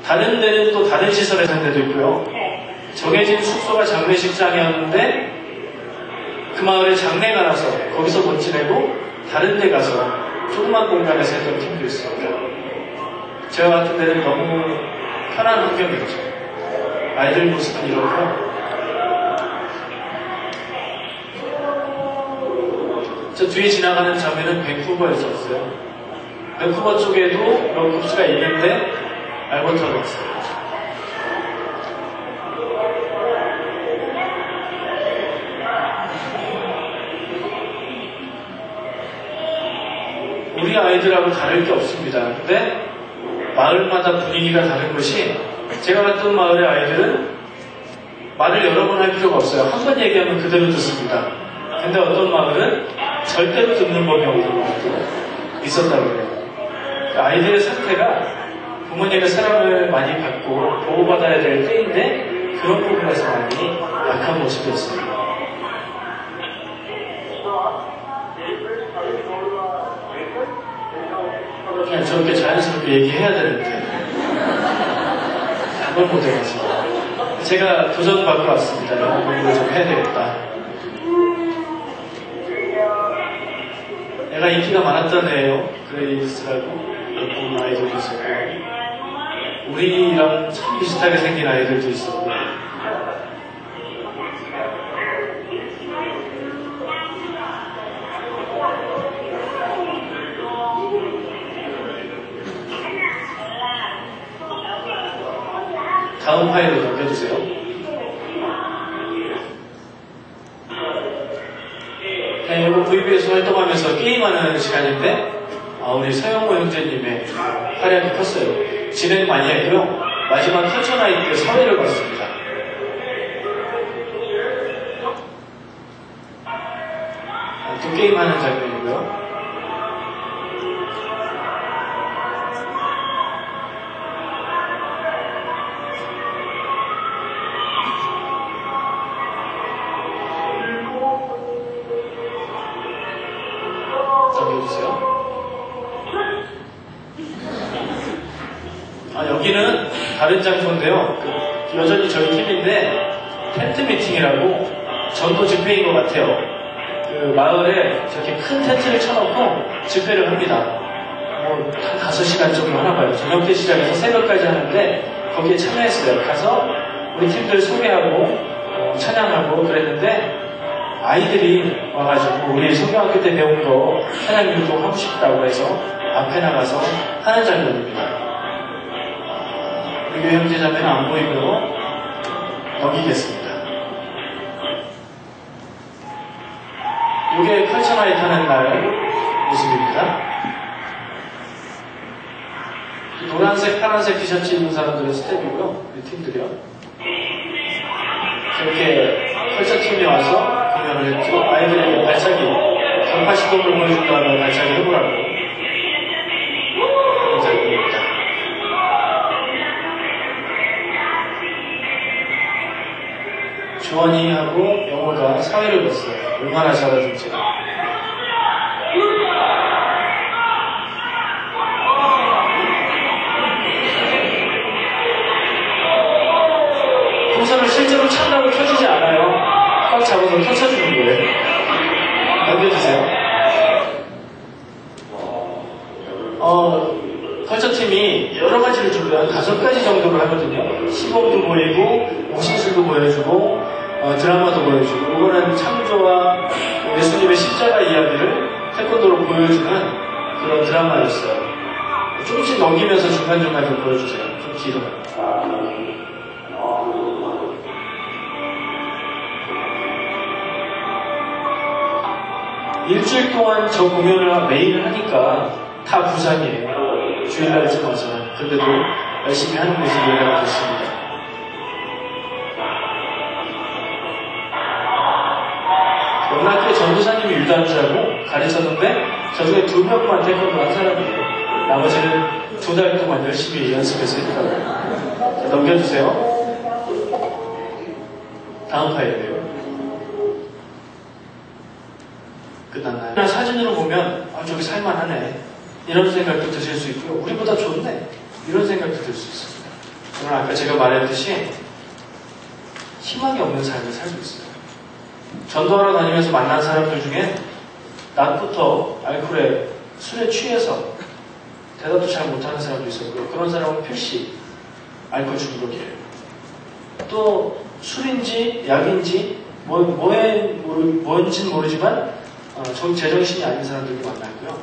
다른 데는 또 다른 시설에 사는 데도 있고요. 정해진 숙소가 장례식장이었는데 그 마을에 장례가 나서 거기서 못 지내고 다른 데 가서 조그만 공간에서 했던 팀도 있습니다. 제가 같은 데는 너무 편한 환경이었죠. 아이들 모습은 이렇고 저 뒤에 지나가는 자매는 밴쿠버였었어요. 밴쿠버 쪽에도 럭컵스가 있는데 알버타가 있어요. 우리 아이들하고 다를 게 없습니다. 근데 마을마다 분위기가 다른 것이 제가 갔던 마을의 아이들은 말을 여러 번 할 필요가 없어요. 한 번 얘기하면 그대로 듣습니다. 근데 어떤 마을은 절대로 듣는 법이 없는 마을도 있었다고 그래요. 아이들의 상태가 부모님의 사랑을 많이 받고 보호받아야 될 때인데 그런 부분에서 많이 약한 모습이었어요. 그냥 저렇게 자연스럽게 얘기해야 되는데 그걸 못해가지고 제가 도전받고 왔습니다. 영어 공부를 좀 해야 되겠다. 내가 인기가 많았던 애예요. 그레이스라고 예쁜 아이들도 있었고 우리랑 참 비슷하게 생긴 아이들도 있었고 다음 파일로 넘겨주세요. 이거 VB에서 활동하면서 게임하는 시간인데 우리 서영모 형제님의 활약이 컸어요. 진행 많이 했고요. 마지막 컬처나이트 사회를 봤습니다. 또 게임하는 장면이고요. 여기는 다른 장소인데요. 여전히 저희 팀인데 텐트 미팅이라고 전도 집회인 것 같아요. 그 마을에 저렇게 큰 텐트를 쳐놓고 집회를 합니다. 한 5시간 정도 하나 봐요. 저녁 때 시작해서 새벽까지 하는데 거기에 참여했어요. 가서 우리 팀들 소개하고 찬양하고 그랬는데 아이들이 와가지고 우리 성경학교 때 배운 거 찬양 운동 하고 싶다고 해서 앞에 나가서 하는 장면입니다. 우리 교회 형제자매는 안 보이고 넘기겠습니다. 이게 컬처나이트 하는 날 모습입니다. 노란색, 파란색 티셔츠 입은 사람들의 스텝이고요. 우리 팀들이요. 이렇게 컬처팀이 와서 공연을 했죠. 아이들에게 발차기, 전파 시동을 보여준 다음에 발차기 해보라고. 주원이하고 영호가 사회를 봤어요. 얼마나 잘하든지. 풍선을 실제로 찬다고 켜지지 않아요. 꽉 잡아서 켜쳐주는 거예요. 넘겨주세요. 컬처팀이 여러 가지를 가지를 준비, 한 5가지 정도를 하거든요. 시범도 보이고, 오신술도 보여주고, 드라마도 보여주고, 이거는 창조와 예수님의 십자가 이야기를 태권도로 보여주는 그런 드라마였어요. 조금씩 넘기면서 중간중간 좀 보여주세요. 좀 길어요. 일주일 동안 저 공연을 매일 하니까 다 부상이에요. 주일날쯤 와서. 근데도 열심히 하는 모습을 내가 봤습니다. 연락교 전도사님이 유단자고 가르쳤는데 저 중에 2명만 태권도 한 사람이에요. 나머지는 2달 동안 열심히 연습해서 했다고. 넘겨주세요. 다음 파일이에요. 끝났나요? 사진으로 보면 저기 살만하네 이런 생각도 드실 수 있고요. 우리보다 좋네 이런 생각도 들 수 있습니다. 저는 아까 제가 말했듯이 희망이 없는 삶을 살고 있어요. 전도하러 다니면서 만난 사람들 중에 낮부터 알코올에 술에 취해서 대답도 잘 못하는 사람도 있었고요. 그런 사람은 필시 알코올 중독이에요. 또 술인지 약인지 뭔지는 모르지만 제정신이 아닌 사람들도 만났고요.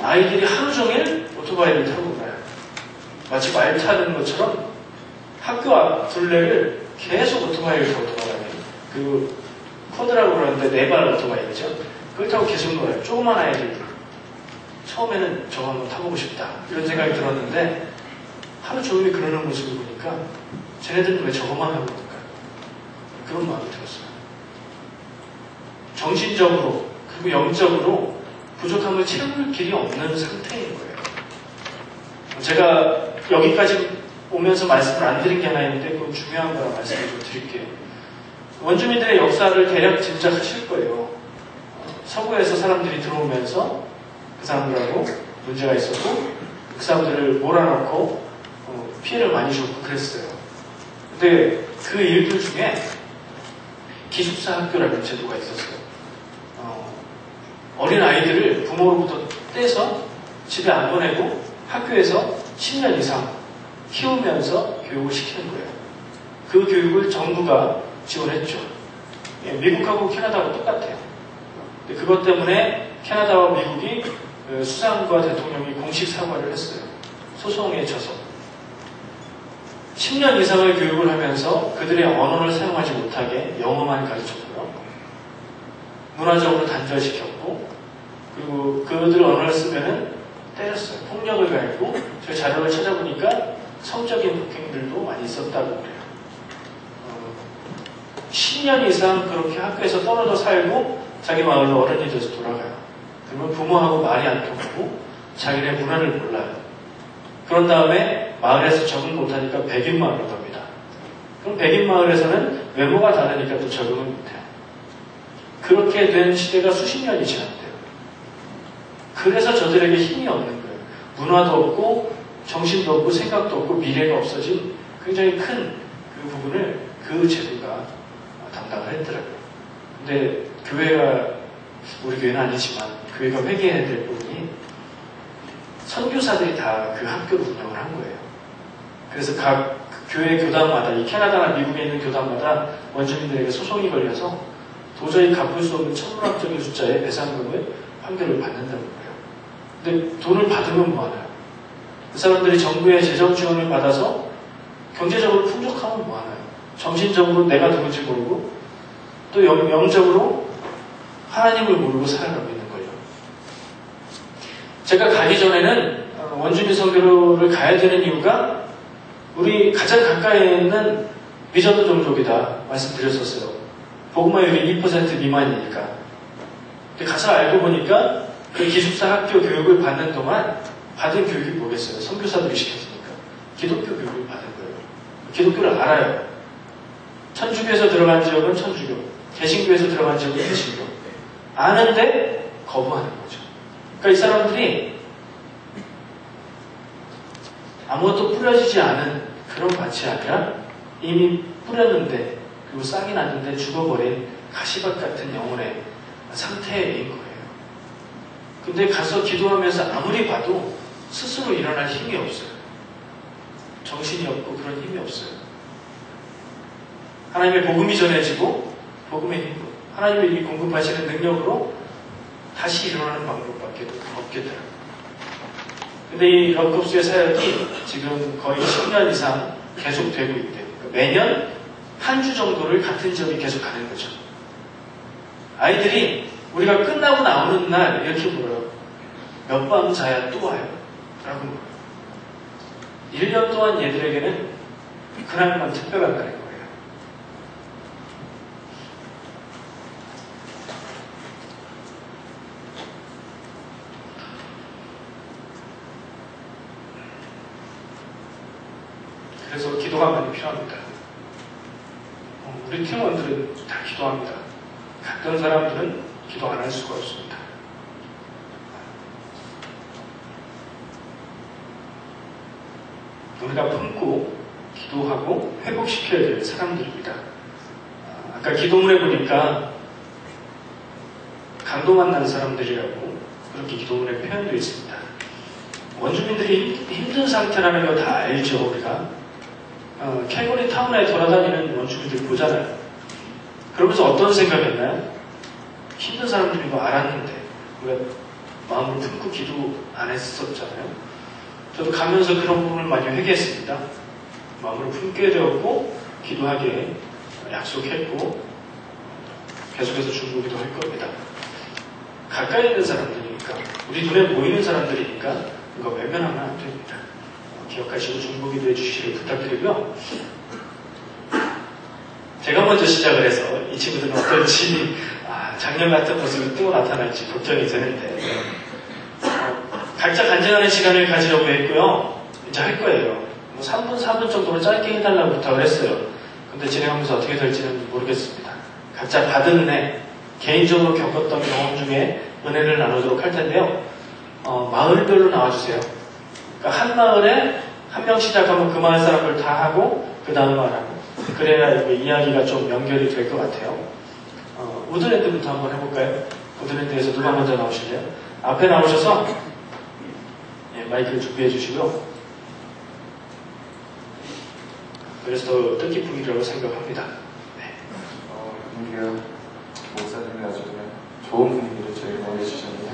아이들이 하루 종일 오토바이를 타고 가요. 마치 말 타는 것처럼 학교 앞 둘레를 계속 오토바이를 타고 돌아다녀요. 그리고 코드라고 그러는데 4발 오토바이죠. 그걸 타고 계속 놀아요. 조그만 아이들. 처음에는 저거 한번 타보고 싶다 이런 생각이 들었는데 하루 종일 그러는 모습을 보니까 쟤네들은 왜 저것만 하고 있을까? 그런 마음이 들었어요. 정신적으로 그리고 영적으로 부족함을 채울 길이 없는 상태인 거예요. 제가 여기까지 오면서 말씀을 안 드린 게 하나 있는데 그건 중요한 거라 말씀을 좀 드릴게요. 원주민들의 역사를 대략 짐작하실 거예요. 서구에서 사람들이 들어오면서 그 사람들하고 문제가 있었고 그 사람들을 몰아넣고 피해를 많이 줬고 그랬어요. 근데 그 일들 중에 기숙사 학교라는 제도가 있었어요. 어린 아이들을 부모로부터 떼서 집에 안 보내고 학교에서 10년 이상 키우면서 교육을 시키는 거예요. 그 교육을 정부가 지원했죠. 미국하고 캐나다하고 똑같아요. 근데 그것 때문에 캐나다와 미국이 수상과 대통령이 공식 사과를 했어요. 소송에 져서. 10년 이상의 교육을 하면서 그들의 언어를 사용하지 못하게 영어만 가르쳤고요. 문화적으로 단절시켰고 그리고 그들 언어를 쓰면은 때렸어요. 폭력을 가했고 저희 자료를 찾아보니까 성적인 폭행들도 많이 있었다고 그래요. 10년 이상 그렇게 학교에서 떨어져 살고 자기 마을로 어른이 돼서 돌아가요. 그러면 부모하고 말이 안 통하고 자기네 문화를 몰라요. 그런 다음에 마을에서 적응 못하니까 백인 마을로 갑니다. 그럼 백인 마을에서는 외모가 다르니까 또 적응을 못해요. 그렇게 된 시대가 수십 년이 지났대요. 그래서 저들에게 힘이 없는 거예요. 문화도 없고 정신도 없고 생각도 없고 미래가 없어진 굉장히 큰 그 부분을 그 제도가 담당을 했더라고요. 근데 교회가 우리 교회는 아니지만 교회가 회개해야 될 부분이 선교사들이 다 그 학교를 운영을 한 거예요. 그래서 각 교회 교단마다 이 캐나다나 미국에 있는 교단마다 원주민들에게 소송이 걸려서 도저히 갚을 수 없는 천문학적인 숫자의 배상금을 판결을 받는다는 거예요. 근데 돈을 받으면 뭐하나요? 그 사람들이 정부의 재정 지원을 받아서 경제적으로 풍족하면 뭐하나요? 정신적으로 내가 누군지 모르고 또 영적으로 하나님을 모르고 살아가고 있는 거예요. 제가 가기 전에는 원주민 선교를 가야 되는 이유가 우리 가장 가까이에 있는 미전도 종족이다 말씀드렸었어요. 복음화율이 2% 미만이니까. 근데 가서 알고 보니까 그 기숙사 학교 교육을 받는 동안 받은 교육이 뭐겠어요? 선교사들이 시켰으니까. 기독교 교육을 받은 거예요. 기독교를 알아요. 천주교에서 들어간 지역은 천주교, 개신교에서 들어간 지역은 개신교. 아는데 거부하는 거죠. 그러니까 이 사람들이 아무것도 뿌려지지 않은 그런 밭이 아니라 이미 뿌렸는데 그리고 싹이 났는데 죽어버린 가시밭 같은 영혼의 상태인 거예요. 근데 가서 기도하면서 아무리 봐도 스스로 일어날 힘이 없어요. 정신이 없고 그런 힘이 없어요. 하나님의 복음이 전해지고 복음의 힘으로 하나님의 이 공급하시는 능력으로 다시 일어나는 방법밖에 없겠더라고요. 근데 이 럭컵스의 사역이 지금 거의 10년 이상 계속되고 있대요. 매년 한 주 정도를 같은 지역에 계속 가는 거죠. 아이들이 우리가 끝나고 나오는 날 이렇게 물어요. 몇 밤 자야 또 와요? 라고 물어요. 1년 동안 얘들에게는 그날만 특별하다는 거예요. 그래서 기도가 많이 필요합니다. 우리 팀원들은 다 기도합니다. 갔던 사람들은 기도 안 할 수가 없습니다. 우리가 품고 기도하고 회복시켜야 될 사람들입니다. 아까 기도문에 보니까 감동만 나는 사람들이라고 그렇게 기도문에 표현되어 있습니다. 원주민들이 힘든 상태라는 거 다 알죠, 우리가. 캘거리 타운에 돌아다니는 원주민들 보잖아요. 그러면서 어떤 생각했나요? 힘든 사람들인 거 알았는데 우리가 마음을 품고 기도 안 했었잖아요. 저도 가면서 그런 부분을 많이 회개했습니다. 마음을 품게 되었고 기도하게 약속했고 계속해서 중보기도 할 겁니다. 가까이 있는 사람들이니까 우리 눈에 보이는 사람들이니까 이거 외면하면 안 됩니다. 기억하시고 중보기도 해주시기를 부탁드리고요. 제가 먼저 시작을 해서 이 친구들은 어떨지 작년 같은 모습이 또 나타날지 걱정이 되는데 각자 간증하는 시간을 가지려고 했고요. 이제 할 거예요. 3분, 4분 정도로 짧게 해달라고 부탁을 했어요. 근데 진행하면서 어떻게 될지는 모르겠습니다. 각자 받은 은혜, 개인적으로 겪었던 경험 중에 은혜를 나누도록 할 텐데요. 마을별로 나와주세요. 그러니까 한 마을에 한 명 시작하면 그 마을 사람들 다 하고 그 다음 마을하고 그래야 이야기가 좀 연결이 될 것 같아요. 우드랜드부터 한번 해볼까요? 우드랜드에서 누가 먼저 나오실래요? 앞에 나오셔서 마이크를 준비해 주시고요. 그래서 더 뜻깊으리라고 생각합니다. 네.
분위기가 목사님이 아주 좋은 분위기를 저희 보내주셨네요.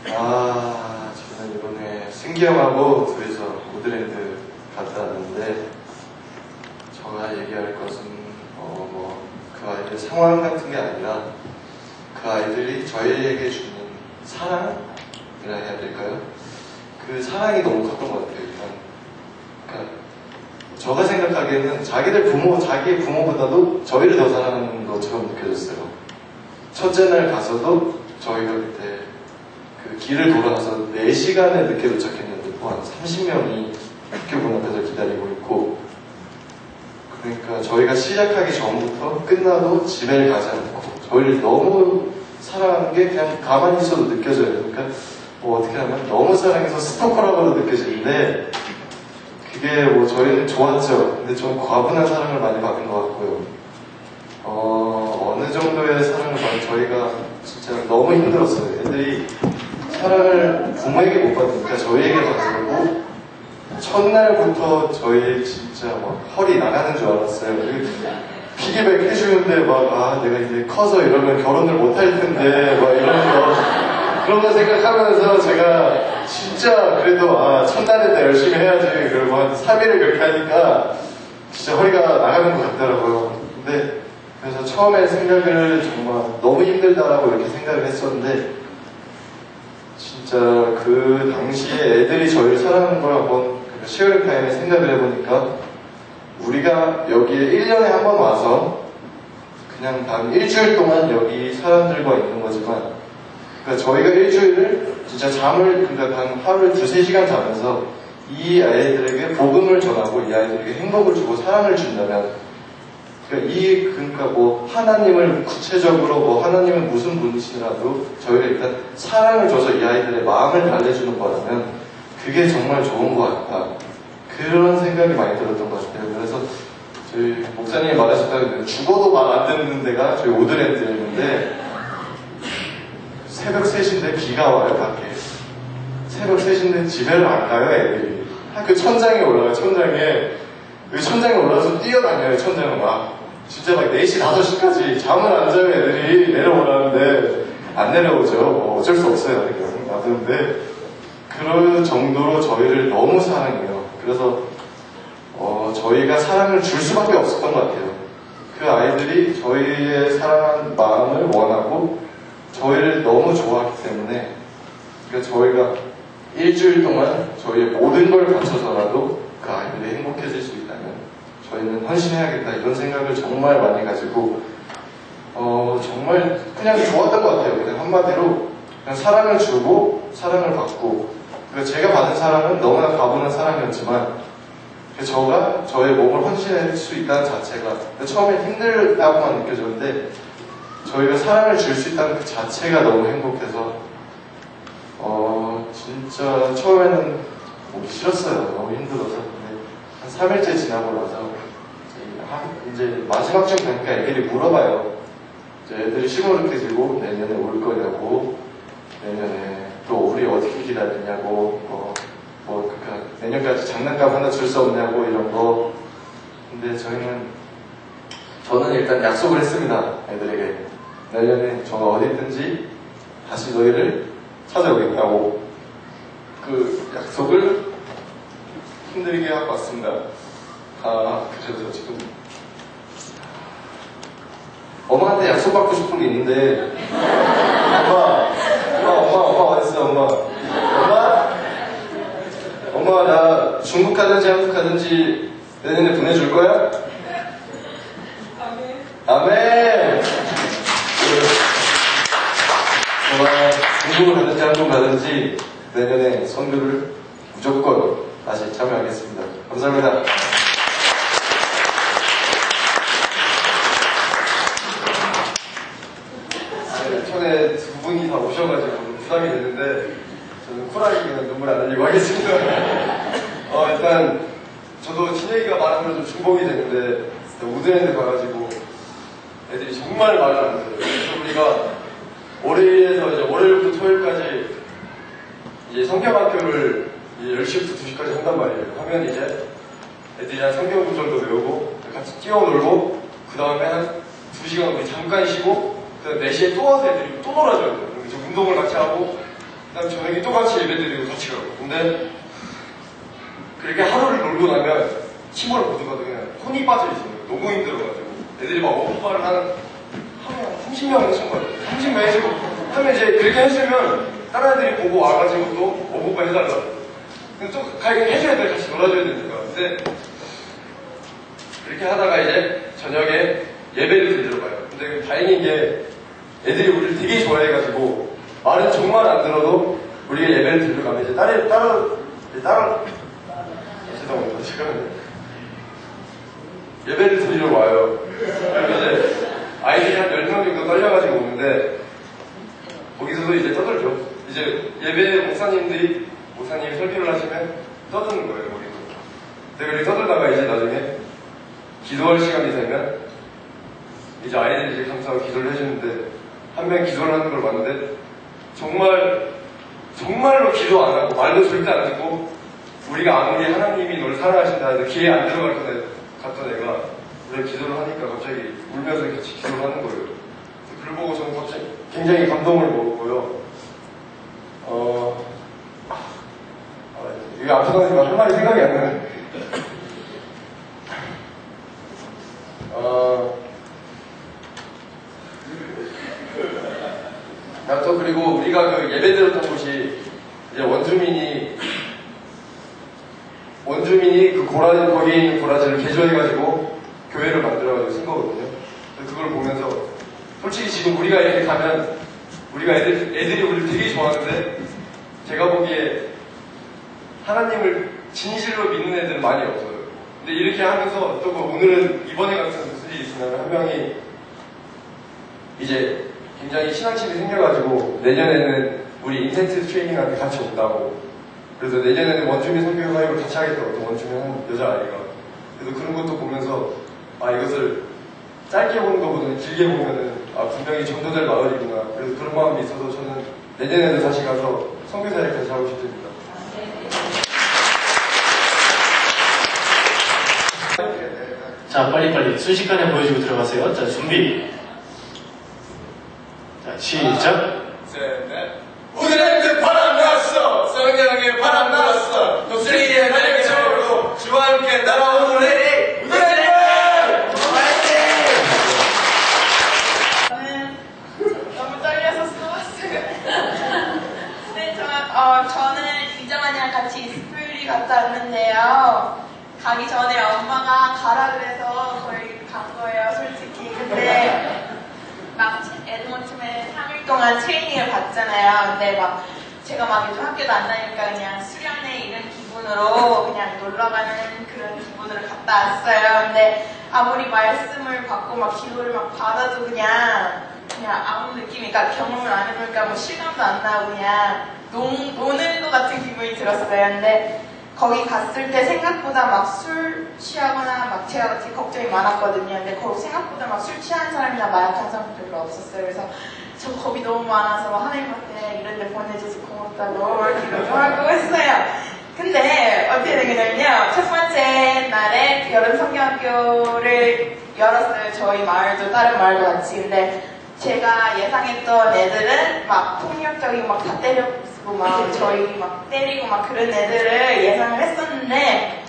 저는 이번에 승기형하고 둘이서 우드랜드 갔다 왔는데 제가 얘기할 것은 그 아이들 상황 같은 게 아니라 그 아이들이 저희에게 주는 사랑이라 해야 될까요? 그 사랑이 너무 컸던 것 같아요. 그러니까 제가 생각하기에는 자기의 부모보다도 저희를 더 사랑하는 것처럼 느껴졌어요. 첫째 날 가서도 저희가 그때 그 길을 돌아가서 4시간을 늦게 도착했는데 한 30명이 학교 문 앞에서 기다리고 있고, 그러니까 저희가 시작하기 전부터 끝나도 집에 가지 않고 저희를 너무 사랑하는 게 그냥 가만히 있어도 느껴져요. 그러니까 어떻게 하면 너무 사랑해서 스토커라고도 느껴지는데 그게 저희는 좋았죠. 근데 좀 과분한 사랑을 많이 받은 것 같고요. 어느 정도의 사랑을 받은 저희가 진짜 너무 힘들었어요. 애들이 사랑을 부모에게 못 받으니까 저희에게 받으려고 첫날부터 저희 진짜 허리 나가는 줄 알았어요. 피기백 해주는데 내가 이제 커서 이러면 결혼을 못 할 텐데 이런 거 생각하면서 제가 진짜 그래도 첫날에 열심히 해야지 그리고 한 3일을 그렇게 하니까 진짜 허리가 나가는 것 같더라고요. 근데 그래서 처음에 생각을 정말 너무 힘들다라고 이렇게 생각을 했었는데 진짜 그 당시에 애들이 저희를 사랑하는 걸 한번 시어링 타임에 생각을 해보니까 우리가 여기에 1년에 한 번 와서 그냥 단 일주일 동안 여기 사람들과 있는 거지만 그러니까 저희가 일주일을 진짜 그러니까 단 하루에 2-3시간 자면서 이 아이들에게 복음을 전하고 이 아이들에게 행복을 주고 사랑을 준다면 그러니까 하나님을 구체적으로 하나님은 무슨 분이시라도 저희가 일단 사랑을 줘서 이 아이들의 마음을 달래주는 거라면 그게 정말 좋은 것 같다. 그런 생각이 많이 들었던 것 같아요. 그래서 저희 목사님이 말하셨다는 죽어도 말 안 듣는 데가 저희 우드랜드였는데 새벽 3시인데 비가 와요, 밖에. 새벽 3시인데 집에를 안 가요, 애들이. 학교 천장에 올라가요. 천장에 올라가서 뛰어다녀요. 천장을 막 진짜 막 4시, 5시까지 잠을 안 자요. 애들이 내려오라는데 안 내려오죠. 어쩔 수 없어요. 그냥 놔두는데 그럴 정도로 저희를 너무 사랑해요. 그래서 저희가 사랑을 줄 수밖에 없었던 것 같아요. 그 아이들이 저희의 사랑하는 마음을 원하고 저희를 너무 좋아하기 때문에 그러니까 저희가 일주일 동안 저희의 모든 걸 바쳐서라도 그 아이들이 행복해질 수 있다면 저희는 헌신해야겠다 이런 생각을 정말 많이 가지고 정말 그냥 좋았던 것 같아요. 그냥 한마디로 그냥 사랑을 주고 사랑을 받고 제가 받은 사랑은 너무나 가분한 사랑이었지만 저가 저의 몸을 헌신할 수 있다는 자체가 처음엔 힘들다고만 느껴졌는데 저희가 사랑을 줄 수 있다는 그 자체가 너무 행복해서 진짜 처음에는 오기 싫었어요. 너무 힘들어서. 근데 한 3일째 지나고 나서 이제 마지막쯤 되니까 애들이 물어봐요. 이제 애들이 시무룩해 들고 내년에 올 거냐고, 내년에 또 우리 어떻게 기다리냐고, 그러니까 내년까지 장난감 하나 줄 수 없냐고 이런 거. 근데 저는 일단 약속을 했습니다. 애들에게 내년에 저가 어디 있든지 다시 너희를 찾아오겠다고 그 약속을 힘들게 하고 왔습니다. 그래서 지금 엄마한테 약속받고 싶은 게 있는데 엄마 어딨어? 엄마 나 중국 가든지 한국 가든지 내년에 보내줄 거야? 아멘. 제가 중국을 가든지 한국 가든지 내년에 선교를 무조건 다시 참여하겠습니다. 감사합니다. 전에 두 분이 다 오셔가지고 부담이 됐는데 저는 쿨하게 그냥 눈물 안 흘리고 하겠습니다. 일단 저도 진혁이가 말한 대로 좀 중복이 되는데 우드랜드 가가지고 애들이 정말 말을 안 들어요. 그래서 우리가 월요일에서 이제 월요일부터 토요일까지 이제 성경학교를 이제 10시부터 2시까지 한단 말이에요. 하면 이제 애들이랑 성경 구절도 외우고 같이 뛰어놀고 그 다음에 한 2시간 우리 잠깐 쉬고 그 다음에 4시에 또 와서 애들이 또 놀아줘요. 그래서 운동을 같이 하고 그 다음에 저녁에 또 같이 예배드리고 같이 가고. 근데 그렇게 하루를 놀고 나면 친구를 모두가 그냥 혼이 빠져있어요. 너무 힘들어가지고 애들이 막 어부바를 하루에 한 30명 해준 거예요. 30명 해주고 하면 이제 그렇게 해주면 다른 애들이 보고 와가지고 또 어부바 해달라고. 또 가게 해줘야 돼. 같이 놀아줘야 되니까. 근데 그렇게 하다가 이제 저녁에 예배를 드리러 가요. 근데 다행인 게 애들이 우리를 되게 좋아해가지고 말은 정말 안 들어도 우리가 예배를 드리러 가면 이제 죄송합니다. 지금 예배를 드리러 와요. 그리고 이제 아이들이 한 10명 정도 떨려가지고 오는데 거기서도 이제 떠들죠. 이제 예배 목사님이 설교를 하시면 떠드는 거예요. 거기서. 근데 그렇게 떠들다가 이제 나중에 기도할 시간이 되면 이제 아이들이 이제 감사하고 기도를 해주는데 한 명 기도를 하는 걸 봤는데 정말로 기도 안 하고 말도 절대 안 듣고 우리가 아무리 하나님이 널 사랑하신다 해도 귀에 안 들어갈 갔던 애가 우리가 기도를 하니까 갑자기 울면서 같이 기도를 하는 거예요. 그걸 보고 저는 갑자기 굉장히 감동을 먹었고요. 이게 앞서 가니까 한 말이 생각이 안 나네. 또 그리고 우리가 그 예배 드렸던 곳이 이제 원주민이 그 거기에 있는 고라지를 개조해가지고 교회를 만들어가지고 쓴 거거든요. 그걸 보면서 솔직히 지금 우리가 이렇게 가면 애들이 우리를 되게 좋아하는데 제가 보기에 하나님을 진실로 믿는 애들은 많이 없어요. 근데 이렇게 하면서 또 오늘은 이번에 같은 무슨 일이 있으면 한 명이 이제 굉장히 신앙심이 생겨가지고 내년에는 우리 인텐시브 트레이닝한테 같이 온다고. 그래서 내년에는 원주민 선교 사역을 같이 하겠다고. 또 원주민 한 여자아이가. 그래서 그런 것도 보면서 이것을 짧게 보는 것보다는 길게 보면은 분명히 전도될 마을이구나. 그래서 그런 마음이 있어서 저는 내년에도 다시 가서 선교 사역 다시 하고 싶습니다.
자, 빨리빨리 순식간에 보여주고 들어가세요. 자, 준비. 자, 시작.
셋, 넷. 우드랜드 바람 났어. 성령의 바람 났어. 독수리의 날개처럼 주와 함께 날아오는 레디. 우드랜드!
저는 너무 떨려서 써봤어요. 네, 저는 이정환이랑 같이 이스프리 갔다 왔는데요. 가기 전에 엄마가 가라 그래서 거의 간 거예요, 솔직히. 근데 막 에드먼튼에 3일 동안 트레이닝을 받잖아요. 근데 막 제가 막 요즘 학교도 안 다니니까 그냥 수련회 이런 기분으로 그냥 놀러 가는 그런 기분으로 갔다 왔어요. 근데 아무리 말씀을 받고 막 기도를 막 받아도 그냥 아무 느낌이, 그러니까 경험을 안 해보니까 뭐 실감도 안 나고 그냥 노는 것 같은 기분이 들었어요. 근데 거기 갔을 때 생각보다 막 술 취하거나 막 제가 되게 걱정이 많았거든요. 근데 거기 생각보다 막 술 취한 사람이나 마약한 사람 별로 없었어요. 그래서 저 겁이 너무 많아서 막 하나님한테 이런 데 보내줘서 고맙다고 기도도 하고 했어요. 근데 어떻게 된 거냐면요. 첫 번째 날에 여름 성경학교를 열었어요. 저희 마을도 다른 마을도 같이. 근데 제가 예상했던 애들은 막 폭력적이고 막 다 때려부수고 막 저희 막 때리고 막 그런 애들을 예상을 했었는데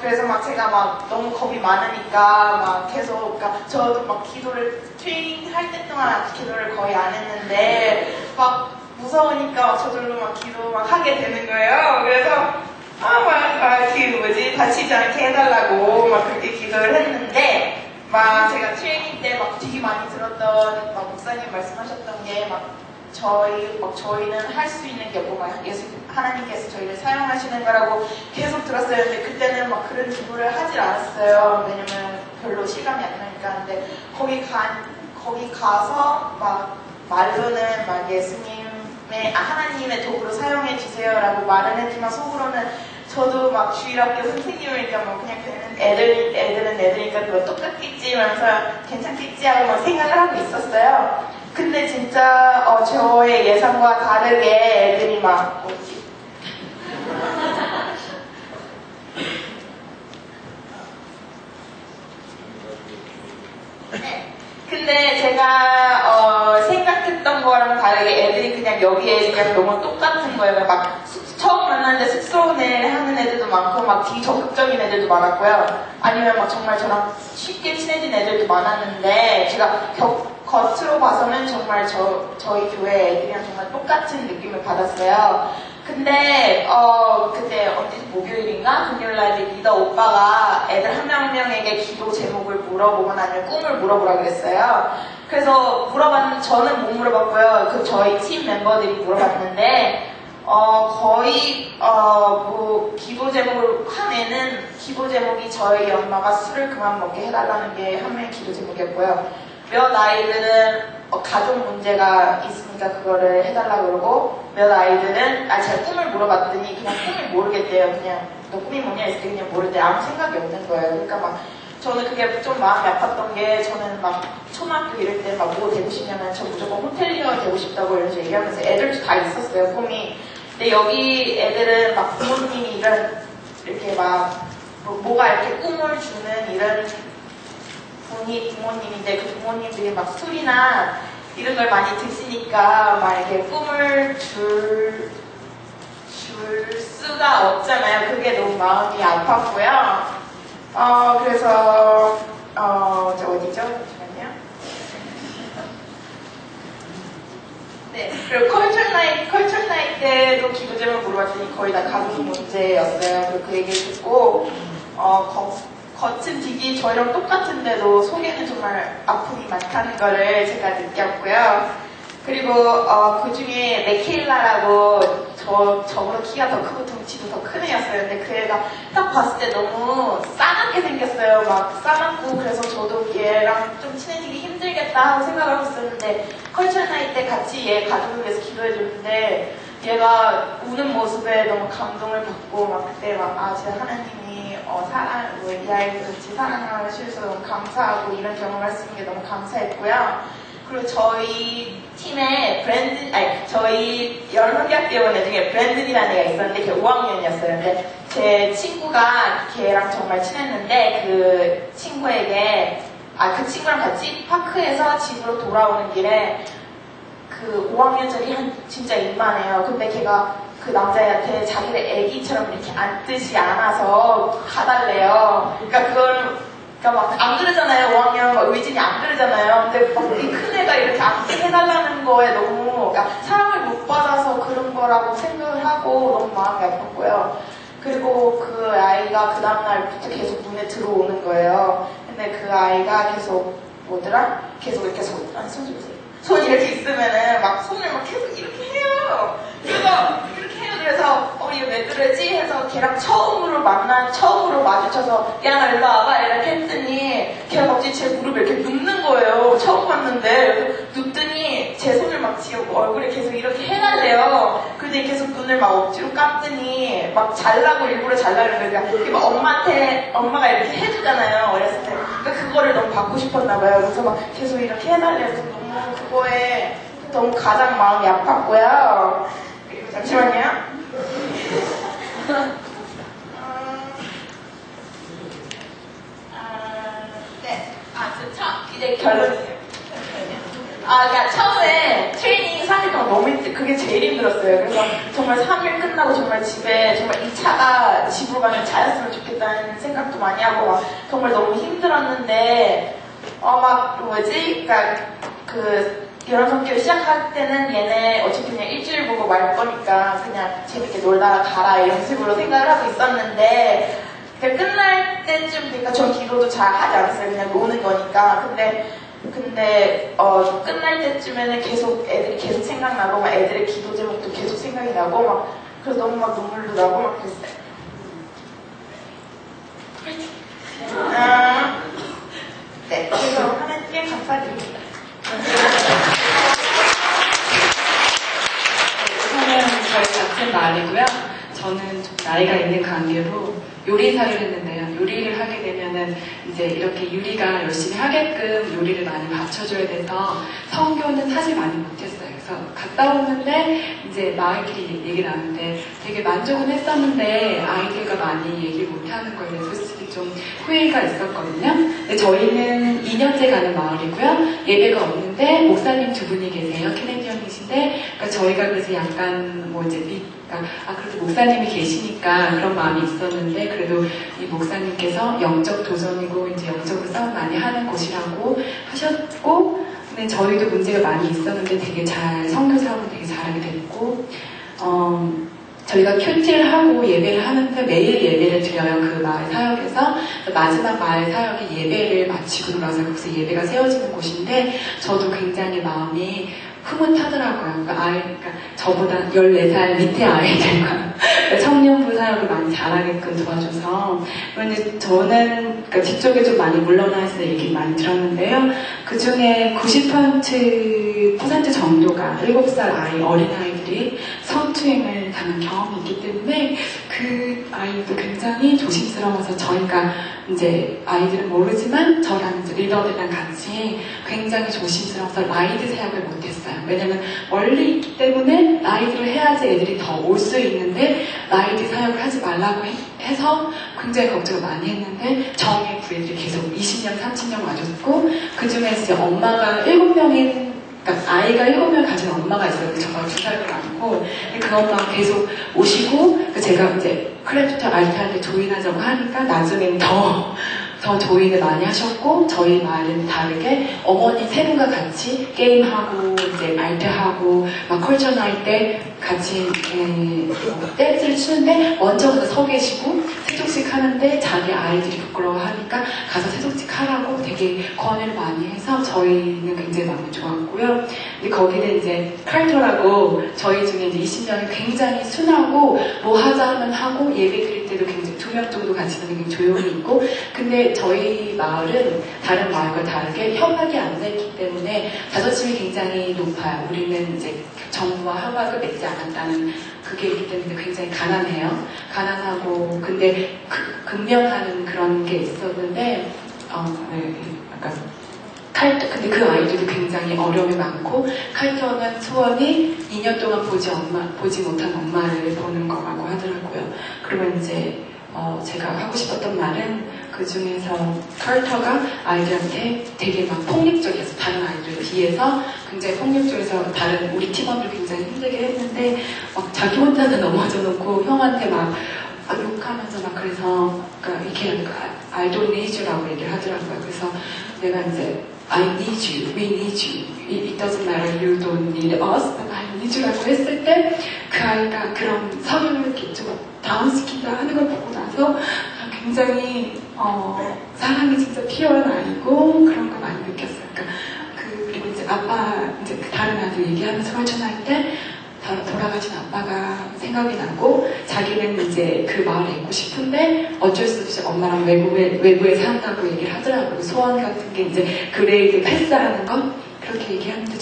그래서 막 제가 막 너무 겁이 많으니까 막 계속, 그러니까 저도 막 기도를 트레이닝 할 때 동안 기도를 거의 안 했는데 막 무서우니까 저절로 막 기도 막 하게 되는 거예요. 그래서 다치지 않게 해달라고 막 그렇게 기도를 했는데 막 제가 트레이닝 때 막 되게 많이 들었던 막 목사님 말씀하셨던 게 저희는 할 수 있는 게 없고 막 하나님께서 저희를 사용하시는 거라고 계속 들었어요. 근데 그때는 막 그런 기도를 하질 않았어요. 왜냐면 별로 실감이 안 나니까. 근데 거기 가서 막 말로는 막 예수님의 하나님의 도구로 사용해 주세요라고 말은 했지만 속으로는 저도 막 주일학교 선생님이니까 뭐 그냥 애들은 애들이니까 뭐 똑같겠지 하면서 괜찮겠지 하고 막 생각을 하고 있었어요. 근데 진짜 저의 예상과 다르게 애들이 막 네. 근데 제가 생각했던 거랑 다르게 애들이 그냥 여기에 그냥 너무 똑같은 거예요. 막 처음 만났는데 쑥스러운 하는 애들도 많고 막 되게 적극적인 애들도 많았고요. 아니면 막 정말 저랑 쉽게 친해진 애들도 많았는데 제가 겉으로 봐서는 정말 저희 교회 애들이랑 정말 똑같은 느낌을 받았어요. 근데 그때 언제 목요일인가 금요일날 리더 오빠가 애들 한 명 한 명에게 기도 제목을 물어보거나 아니면 꿈을 물어보라 그랬어요. 그래서 저는 못 물어봤고요. 저희 팀 멤버들이 물어봤는데 거의 기도 제목을 한 애는 기도 제목이 저희 엄마가 술을 그만 먹게 해달라는 게 한 명의 기도 제목이었고요. 몇 아이들은 가족 문제가 있으니까 그거를 해달라고 그러고 몇 아이들은 제가 꿈을 물어봤더니 그냥 꿈을 모르겠대요. 그냥 너 꿈이 뭐냐 했을 때 그냥 모르는데 아무 생각이 없는 거예요. 그러니까 막 저는 그게 좀 마음이 아팠던 게 저는 막 초등학교 이럴 때 막 뭐 되고 싶냐면 저 무조건 호텔리어 되고 싶다고 이러면서 얘기하면서 애들도 다 있었어요, 꿈이. 근데 여기 애들은 막 부모님이 이렇게 막 뭐가 이렇게 꿈을 주는 이런 부모님인데 그 부모님들이 막 술이나 이런 걸 많이 드시니까 막 이렇게 꿈을 줄 수가 없잖아요. 그게 너무 마음이 아팠고요. 그래서 저 어디죠? 잠시만요. 네, 그리고 컬처 나이 때도 기도 제목 물어봤더니 거의 다 가족 문제였어요. 그리고 그 얘기를 듣고 겉은 되게 저희랑 똑같은데도 속에는 정말 아픔이 많다는 거를 제가 느꼈고요. 그리고 그 중에 메케일라라고 저보다 키가 더 크고 덩치도 더 큰 애였어요. 근데 그 애가 딱 봤을 때 너무 싸납게 생겼어요. 막 싸납고 그래서 저도 얘랑 좀 친해지기 힘들겠다 하고 생각을 하고 있었는데 컬처 나이 때 같이 얘 가족을 위해서 기도해줬는데 얘가 우는 모습에 너무 감동을 받고 막 그때 막 진짜 하나님이 이 아이를 같이 사랑하셔서 너무 감사하고 이런 경험을 할 수 있는 게 너무 감사했고요. 그리고 저희 팀에 저희 여름학교 온 애 중에 브랜든이라는 애가 있었는데 걔 5학년이었어요. 근데 제 친구가 걔랑 정말 친했는데 그 친구에게 그 친구랑 같이 파크에서 집으로 돌아오는 길에 그 5학년짜리 한 진짜 이만해요. 근데 걔가 그 남자애한테 자기를 애기처럼 이렇게 안듯이 안아서 가달래요. 그러니까 막 안 그러잖아요. 5학년 막 의진이 안 그러잖아요. 근데 막 이 큰 애가 이렇게 안게 해달라는 거에 너무 그러니까 사랑을 못 받아서 그런 거라고 생각을 하고 너무 마음이 아팠고요. 그리고 그 아이가 그 다음날부터 계속 눈에 들어오는 거예요. 근데 그 아이가 계속 계속 이렇게 손 이렇게 있으면은 막 손을 막 계속 이렇게 해요. 그래서 얘 왜 그러지? 해서 걔랑 처음으로 마주쳐서 야 너 일로 와봐 이렇게 했더니 걔가 갑자기 제 무릎에 이렇게 눕는 거예요. 처음 봤는데 눕더니 제 손을 막 지우고 얼굴에 계속 이렇게 해달래요. 근데 계속 눈을 막 억지로 감더니 막 잘라고 일부러 잘라는 거예요. 엄마가 이렇게 해주잖아요. 어렸을 때. 그러니까 그거를 너무 받고 싶었나 봐요. 그래서 막 계속 이렇게 해달래요. 그래서 너무 그거에 너무 가장 마음이 아팠고요. 그리고 잠시만요. 네. 이제 결론이에요. 그러니까 처음에 트레이닝 3일 동안 너무 그게 제일 힘들었어요. 그래서 정말 3일 끝나고 정말 집에 정말 이 차가 집으로 가는 차였으면 좋겠다는 생각도 많이 하고 막 정말 너무 힘들었는데 그러니까 이런 성격을 시작할 때는 얘네 어차피 그냥 일주일 보고 말 거니까 그냥 재밌게 놀다가 가라 이런 식으로 생각을 하고 있었는데 끝날 때쯤 그러니까 전 기도도 잘 하지 않았어요. 그냥 노는 거니까. 근데 끝날 때쯤에는 애들이 계속 생각나고 막 애들의 기도 제목도 계속 생각이 나고 막 그래서 너무 막 눈물도 나고 막 그랬어요. 네, 그래서 하나님께 감사드립니다.
우선은 저희 같은 말이고요. 저는 좀 나이가 있는 관계로 요리사를 했는데요. 요리를 하게 되면은 이제 이렇게 유리가 열심히 하게끔 요리를 많이 받쳐줘야 돼서 성교는 사실 많이 못했어요. 그래서 갔다 오는데 이제 마을끼리 얘기 나는데 되게 만족은 했었는데 아이들과 많이 얘기를 못하는 거에 대해서 솔직히 좀 후회가 있었거든요. 근데 저희는 2년째 가는 마을이고요. 예배가 없는데 목사님 두 분이 계세요. 캐네디언이신데 그러니까 저희가 그래서 약간 그래도 목사님이 계시니까 그런 마음이 있었는데 그래도 이 목사님께서 영적 도전이고 이제 영적으로 싸움 많이 하는 곳이라고 하셨고 근데 저희도 문제가 많이 있었는데 되게 선교 사업을 되게 잘하게 됐고 저희가 큐티를 하고 예배를 하는데 매일 예배를 드려요. 그 마을 사역에서 마지막 마을 사역이 예배를 마치고 나서 거기서 예배가 세워지는 곳인데 저도 굉장히 마음이 흐뭇하더라고요. 그러니까 저보다 14살 밑에 아이들과 청년부 사역을 많이 잘하게끔 도와줘서 그런데 저는 뒤쪽에 좀 많이 물러나 있어서 얘기 많이 들었는데요. 그 중에 90% 정도가 7살 어린아이들이 성추행을 당한 경험이 있기 때문에 그 아이도 굉장히 조심스러워서 저희가 이제 아이들은 모르지만 저랑 이제 리더들이랑 같이 굉장히 조심스러워서 라이드 사역을 못했어요. 왜냐면 멀리 있기 때문에 라이드를 해야지 애들이 더 올 수 있는데 라이드 사역을 하지 말라고 해서 굉장히 걱정을 많이 했는데 정의 부애들이 계속 20년, 30년 와줬고 그 중에서 이제 엄마가 7명인 그러니까 아이가 7명 가진 엄마가 있어요. 저가 2살도 많고 그 엄마가 계속 오시고 제가 이제 클래프터 알타한테 조인하자고 하니까 나중엔 더 조인을 많이 하셨고 저희 마을은 다르게 어머니 세 분과 같이 게임하고 이제 알트하고 막 컬처 나이 때 같이 댄스를 추는데 먼저 가서 서 계시고 세족식 하는데 자기 아이들이 부끄러워하니까 가서 세족식 하라고 되게 권유를 많이 해서 저희는 굉장히 마음이 좋았고요. 근데 거기는 이제 칼토라고 저희 중에 이제 20명이 굉장히 순하고 뭐 하자 하면 하고 예배 드릴 때도 굉장히 2명 정도 같이 있는 게 조용히 있고 근데 저희 마을은 다른 마을과 다르게 협약이 안 돼 있기 때문에 자존심이 굉장히 높아요. 우리는 이제 정부와 협약을 맺지 않았다는 그게 있기 때문에 굉장히 가난해요. 가난하고 근데 금연하는 그런 게 있었는데 약간 근데 그 아이들도 굉장히 어려움이 많고, 칼터는 소원이 2년 동안 보지 못한 엄마를 보는 거라고 하더라고요. 그러면 이제 제가 하고 싶었던 말은 그 중에서 칼터가 아이들한테 되게 막 폭력적이어서 다른 아이들 뒤에서 굉장히 폭력적이어서 다른 우리 팀원들 굉장히 힘들게 했는데 막 자기 혼자는 넘어져 놓고 형한테 막 욕하면서 막 그래서 그러니까 이렇게 하니까 I don't need you라고 얘기를 하더라고요. 그래서 내가 이제 I need you, we need you, it doesn't matter, you don't need us, but I need you라고 했을 때 그 아이가 그런 성향을 이렇게 좀 다운시킨다 하는 걸 보고 나서 굉장히 사랑이 진짜 필요한 아이고 그런 거 많이 느꼈어요. 그러니까 그리고 이제 아빠 이제 다른 아들 얘기하면서 설전할 때 돌아가신 아빠가 생각이 나고 자기는 이제 그 마을에 있고 싶은데 어쩔 수 없이 엄마랑 외부에 산다고 얘기를 하더라고요. 소원 같은 게 이제 그레이드 패스하는 거 그렇게 얘기하는데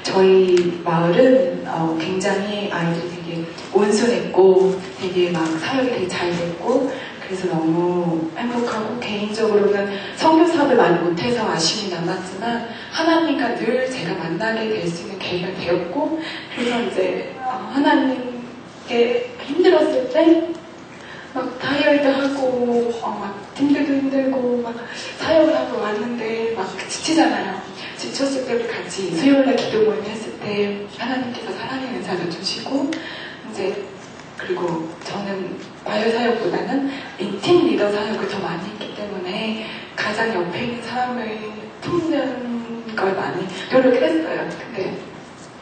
저희 마을은 굉장히 아이들이 되게 온순했고 되게 막 사역이 되게 잘 됐고 그래서 너무 행복하고 개인적으로는 선교 사업을 많이 못해서 아쉬움이 남았지만 하나님과 늘 제가 만나게 될 수 있는 계기가 되었고 그래서 이제 하나님께 힘들었을 때 막 다이어트 하고 막 힘들고 막 사역을 하고 왔는데 막 지치잖아요. 지쳤을 때 우리 같이 수요일날 기도 모임 했을 때 하나님께서 사랑의 은사를 주시고 이제 그리고 저는 과외 사역보다는 팀 리더 사역을 더 많이 했기 때문에 가장 옆에 있는 사람을 품는 걸 많이 노력했어요. 근데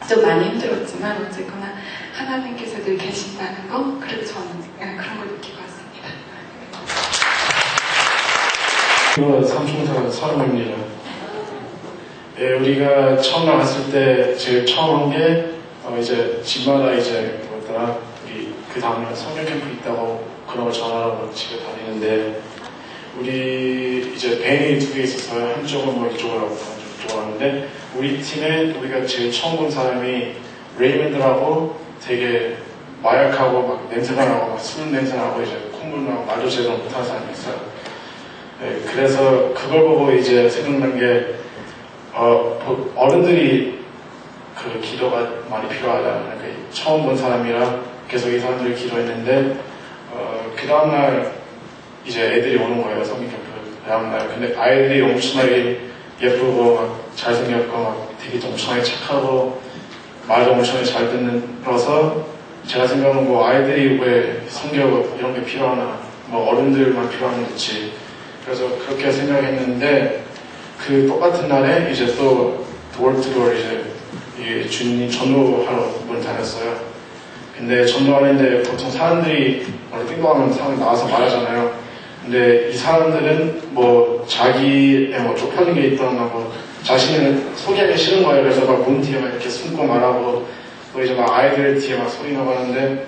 좀 많이 힘들었지만 어쨌거나 하나님께서 늘 계신다는 거 그리고 저는 그런 걸 느끼고 왔습니다.
삼총사 서름입니다. 예, 우리가 처음 나갔을 때 제일 처음 한 게 이제 집마다 이제 뭐더라 우리 그 다음날 성경 캠프 있다고 그런 걸 전화하고 집에 다니는데 우리 이제 밴이 2개 있었어요. 한쪽은 뭐 이쪽으로 하고 한쪽으로 하는데 우리 팀에 우리가 제일 처음 본 사람이 레이먼드라고 되게 마약하고 막 냄새가 나고 막 술 냄새 나고 이제 콧물 나고 말도 제대로 못하는 사람이 있어요. 네, 그래서 그걸 보고 이제 생각난 게 어른들이 그 기도가 많이 필요하다. 그러니까 처음 본 사람이라 계속 이 사람들이 기도했는데 그 다음날 이제 애들이 오는 거예요. 성경 캠프 그 다음날. 근데 아이들이 엄청나게 예쁘고 막 잘생겼고 막 되게 엄청나게 착하고 말도 엄청나게 잘 듣는어서 제가 생각하는 뭐 아이들이 왜 성경 이런 게 필요하나 뭐 어른들만 필요한 거지. 그래서 그렇게 생각했는데 그 똑같은 날에 이제 또 도어투도어 이제 주님 전도하러 문을 다녔어요. 근데 전도하는데 보통 사람들이 띵동하면 사람이 나와서 말하잖아요. 근데 이 사람들은 뭐 자기의 뭐 좁혀진 게 있거나 뭐 자신을 소개하기 싫은 거예요. 그래서 막 문 뒤에 막 이렇게 숨고 말하고 또 이제 막 아이들 뒤에 막 소리 나고 하는데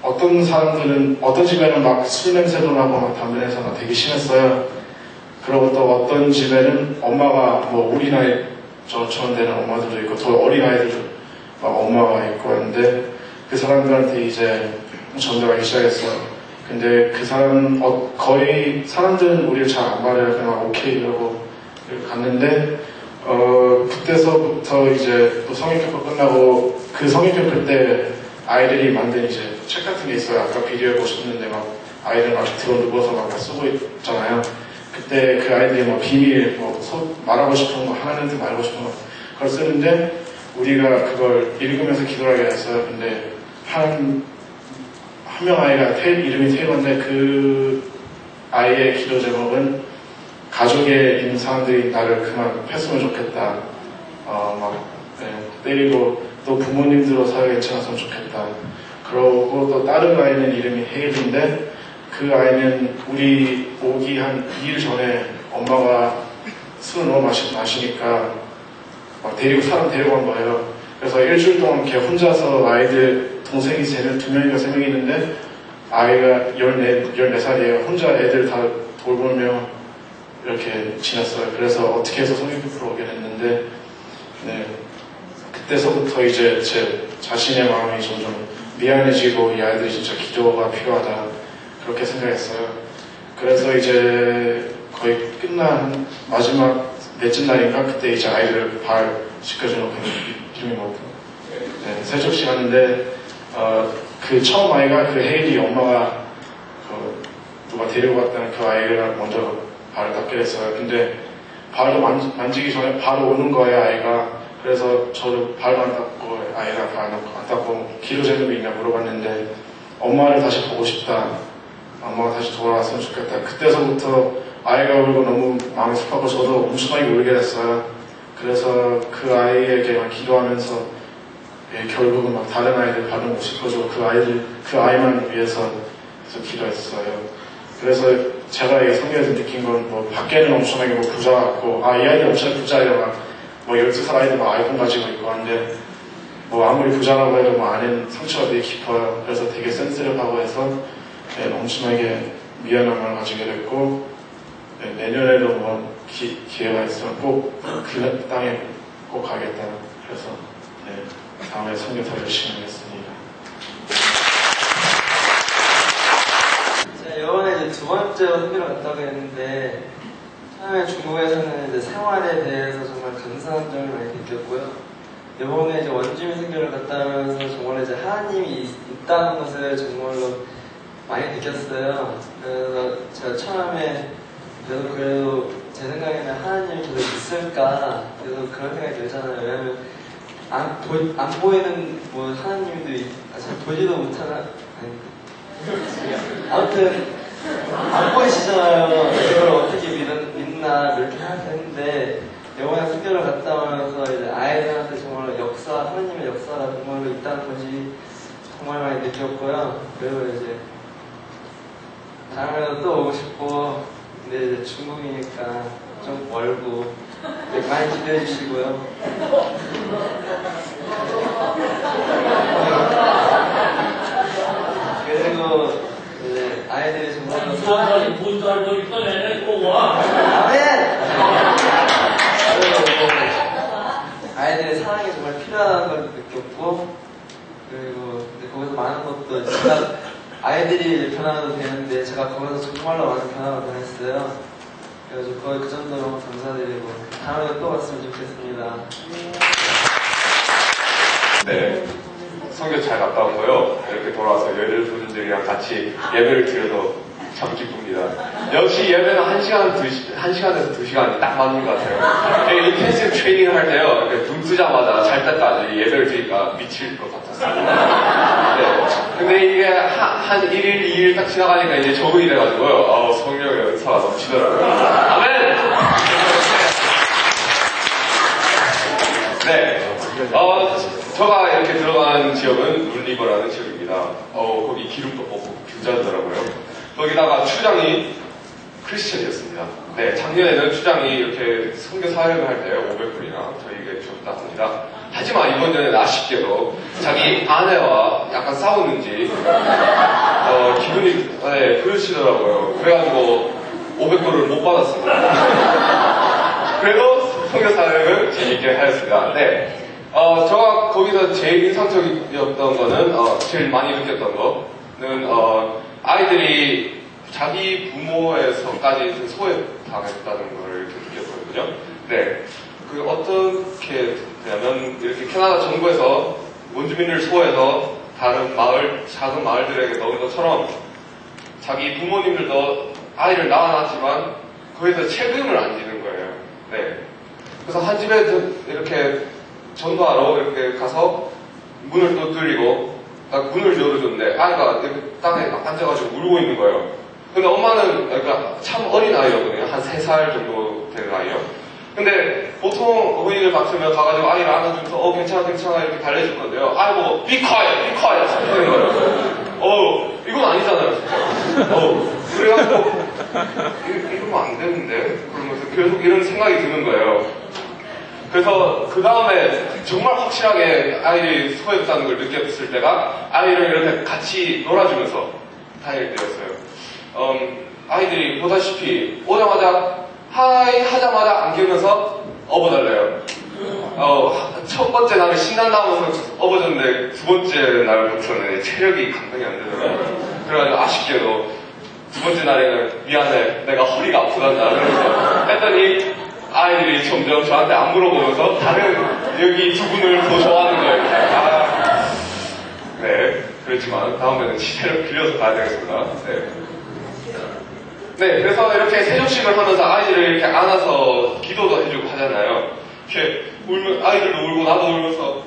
어떤 사람들은 어떤 집에는 막 술 냄새도 나고 막 담배 냄새가 되게 심했어요. 그리고 또 어떤 집에는 엄마가 뭐 우리 나이 저처럼 되는 엄마들도 있고 더 어린 아이들도 막 엄마가 있고 했는데 그 사람들한테 이제 전달하기 시작했어요. 근데 그 사람 거의 사람들은 우리를 잘 안 말해요. 그냥 오케이 이러고 갔는데 그때서부터 이제 또 성인캠프 끝나고 그 성인캠프 때 아이들이 만든 이제 책 같은 게 있어요. 아까 비디오에 보셨는데 막 아이들 막 들어 누워서 막 쓰고 있잖아요. 그때 그 아이들이 뭐 비밀, 뭐 말하고 싶은 거, 하나님한테 말하고 싶은 거, 그걸 쓰는데 우리가 그걸 읽으면서 기도를 하게 됐어요. 근데 한 명 아이가 이름이 태건데 그 아이의 기도 제목은 가족에 있는 사람들이 나를 그만 폈으면 좋겠다. 때리고 또 부모님들로 사회 괜찮았으면 좋겠다. 그러고 또 다른 아이는 이름이 헤일인데 그 아이는 우리 오기 한 2일 전에 엄마가 술을 너무 마시니까 막 사람 데리고 간 거예요. 그래서 일주일 동안 걔 혼자서 아이들, 동생이 2명인가 3명이 있는데 아이가 14살이에요. 혼자 애들 다 돌보며 이렇게 지냈어요. 그래서 어떻게 해서 성경캠프로 오게 됐는데 네, 그때서부터 이제 제 자신의 마음이 점점 미안해지고 이 아이들이 진짜 기도가 필요하다. 그렇게 생각했어요. 그래서 이제 거의 끝난 마지막 넷째 날인가 그때 이제 아이들 발 씻겨주는 이름이 뭐죠? 네, 세족 시간인데 그 처음 아이가 그 헤일리 엄마가 누가 데리고 갔다는 그 아이가 먼저 발을 닦게 됐어요. 근데 발도 만지기 전에 바로 오는 거예요, 아이가. 그래서 저도 발도 안 닦고 아이가 발 안 닦고 기도 제목이 있냐 물어봤는데 엄마를 다시 보고 싶다. 엄마가 다시 돌아왔으면 좋겠다. 그때서부터 아이가 울고 너무 마음이 슬퍼서 저도 엄청나게 울게 됐어요. 그래서 그 아이에게만 기도하면서 결국은 막 다른 아이들 발을 못 씻어주고 그 아이만 위해서 기도했어요. 그래서 제가 이 성경에서 느낀 건 뭐 밖에는 엄청나게 뭐 부자 같고 이 아이들 엄청 부자예요. 막 뭐 12살 아이들 막 아이폰 가지고 있고 한데 뭐 아무리 부자라고 해도 뭐 안에는 상처가 되게 깊어요. 그래서 되게 센스럽하고 해서 엄청나게 미안함을 가지게 됐고 내년에도 뭐 기회가 있으면 꼭 그 땅에 꼭 가겠다. 그래서 다음에 성경 더 열심히 하겠습니다.
이번에 이제 두 번째로 선교를 갔다고 했는데 처음에 중국에서는 이제 생활에 대해서 정말 감사한 점을 많이 느꼈고요. 이번에 이제 원주민 선교를 갔다 오면서 정말 이제 하나님이 있다는 것을 정말로 많이 느꼈어요. 그래서 제가 처음에 그래도 제 생각에는 하나님이 계속 있을까 계속 그런 생각이 들잖아요. 왜냐면 안 보이는 뭐 하나님도 잘 보지도 못하나 아무튼 안 보이시잖아요. 이걸 어떻게 믿나 이렇게 생각했는데 이번에 선교를 갔다 오면서 이제 아이들한테 정말 하나님의 역사가 정말로 있다는 것이 정말 많이 느꼈고요. 그리고 이제 다음에도 또 오고 싶고 근데 이제 중국이니까 좀 멀고 많이 기대해 주시고요. 그리고 이제 아이들이 정말로 사랑이
돈도 알고 있던 애는 꼭 와.
아멘! 아이들의 사랑이 정말 필요하다는 걸 느꼈고 그리고 거기서 많은 것도 제가 아이들이 변화도 되는데 제가 거기서 정말로 많은 변화가 변했어요. 그래서 거의 그 정도로 너무 감사드리고 다음에 또 왔으면 좋겠습니다.
네, 선교 잘 갔다 오고요. 이렇게 돌아와서 여러분들이랑 같이 예배를 드려서 참 기쁩니다. 역시 예배는 1시간에서 2시간이 딱 맞는 것 같아요. 인텐시브 트레이닝 할 때요, 눈 뜨자마자 잘 떴다 예배를 드리니까 미칠 것 같았어요. 네. 근데 이게 한 1일, 2일 딱 지나가니까 이제 적응이 돼가지고요. 성령의 은사가 넘치더라고요. 아멘! 네. 제가 이렇게 들어간 지역은 룰리버라는 지역입니다. 거기 기름도 뽑고 부자더라고요. 거기다가 추장이 크리스천이었습니다. 네, 작년에는 추장이 이렇게 선교 사역을 할 때 500불이나 저희에게 줬다 합니다. 하지만 이번 년에는 아쉽게도 자기 아내와 약간 싸우는지 기분이 그러시더라고요. 그래가지고 500불을 못 받았습니다. 그래도 선교 사역을 재밌게 하였습니다. 네. 제가 거기서 제일 인상적이었던 거는, 제일 많이 느꼈던 거는, 아이들이 자기 부모에서까지 소외당했다는 걸 이렇게 느꼈거든요. 네. 어떻게 되냐면, 이렇게 캐나다 정부에서 원주민을 소외해서 다른 작은 마을들에게 넣은 것처럼, 자기 부모님들도 아이를 낳아놨지만, 거기서 책임을 안 지는 거예요. 네. 그래서 한 집에 이렇게 전도하러 이렇게 가서 문을 또 뚫리고 문을 열어줬는데 아이가 이렇게 땅에 앉아가지고 울고 있는 거예요. 근데 엄마는 그러니까 참 어린 아이였거든요. 한 3살 정도 되는 아이요. 근데 보통 어머니들 같으면 가가지고 아이를 안아주면서 괜찮아 이렇게 달래줄 건데요. 아이고 be quiet 하는 거예요. 이건 아니잖아요 진짜. 그래가지고 이러면 안 되는데 그러면서 계속 이런 생각이 드는 거예요. 그래서 그 다음에 정말 확실하게 아이들이 소외됐다는 걸 느꼈을 때가 아이를 이렇게 같이 놀아주면서 다닐 때였어요. 아이들이 보다시피 오자마자 하이 하자마자 안기면서 업어달래요. 첫 번째 날에 신난다면서 업어줬는데 두 번째 날부터는 체력이 감당이 안 되더라고요. 그래가지고 아쉽게도 두 번째 날에는 미안해 내가 허리가 아프단다 그러면서 했더니 아이들이 점점 저한테 안 물어보면서 다른 여기 두 분을 더 좋아하는 거예요. 네, 그렇지만 다음에는 시대를 빌려서 가야 되겠구나. 네, 그래서 이렇게 세족식을 하면서 아이들을 이렇게 안아서 기도도 해주고 하잖아요. 이렇게 울면 아이들도 울고 나도 울면서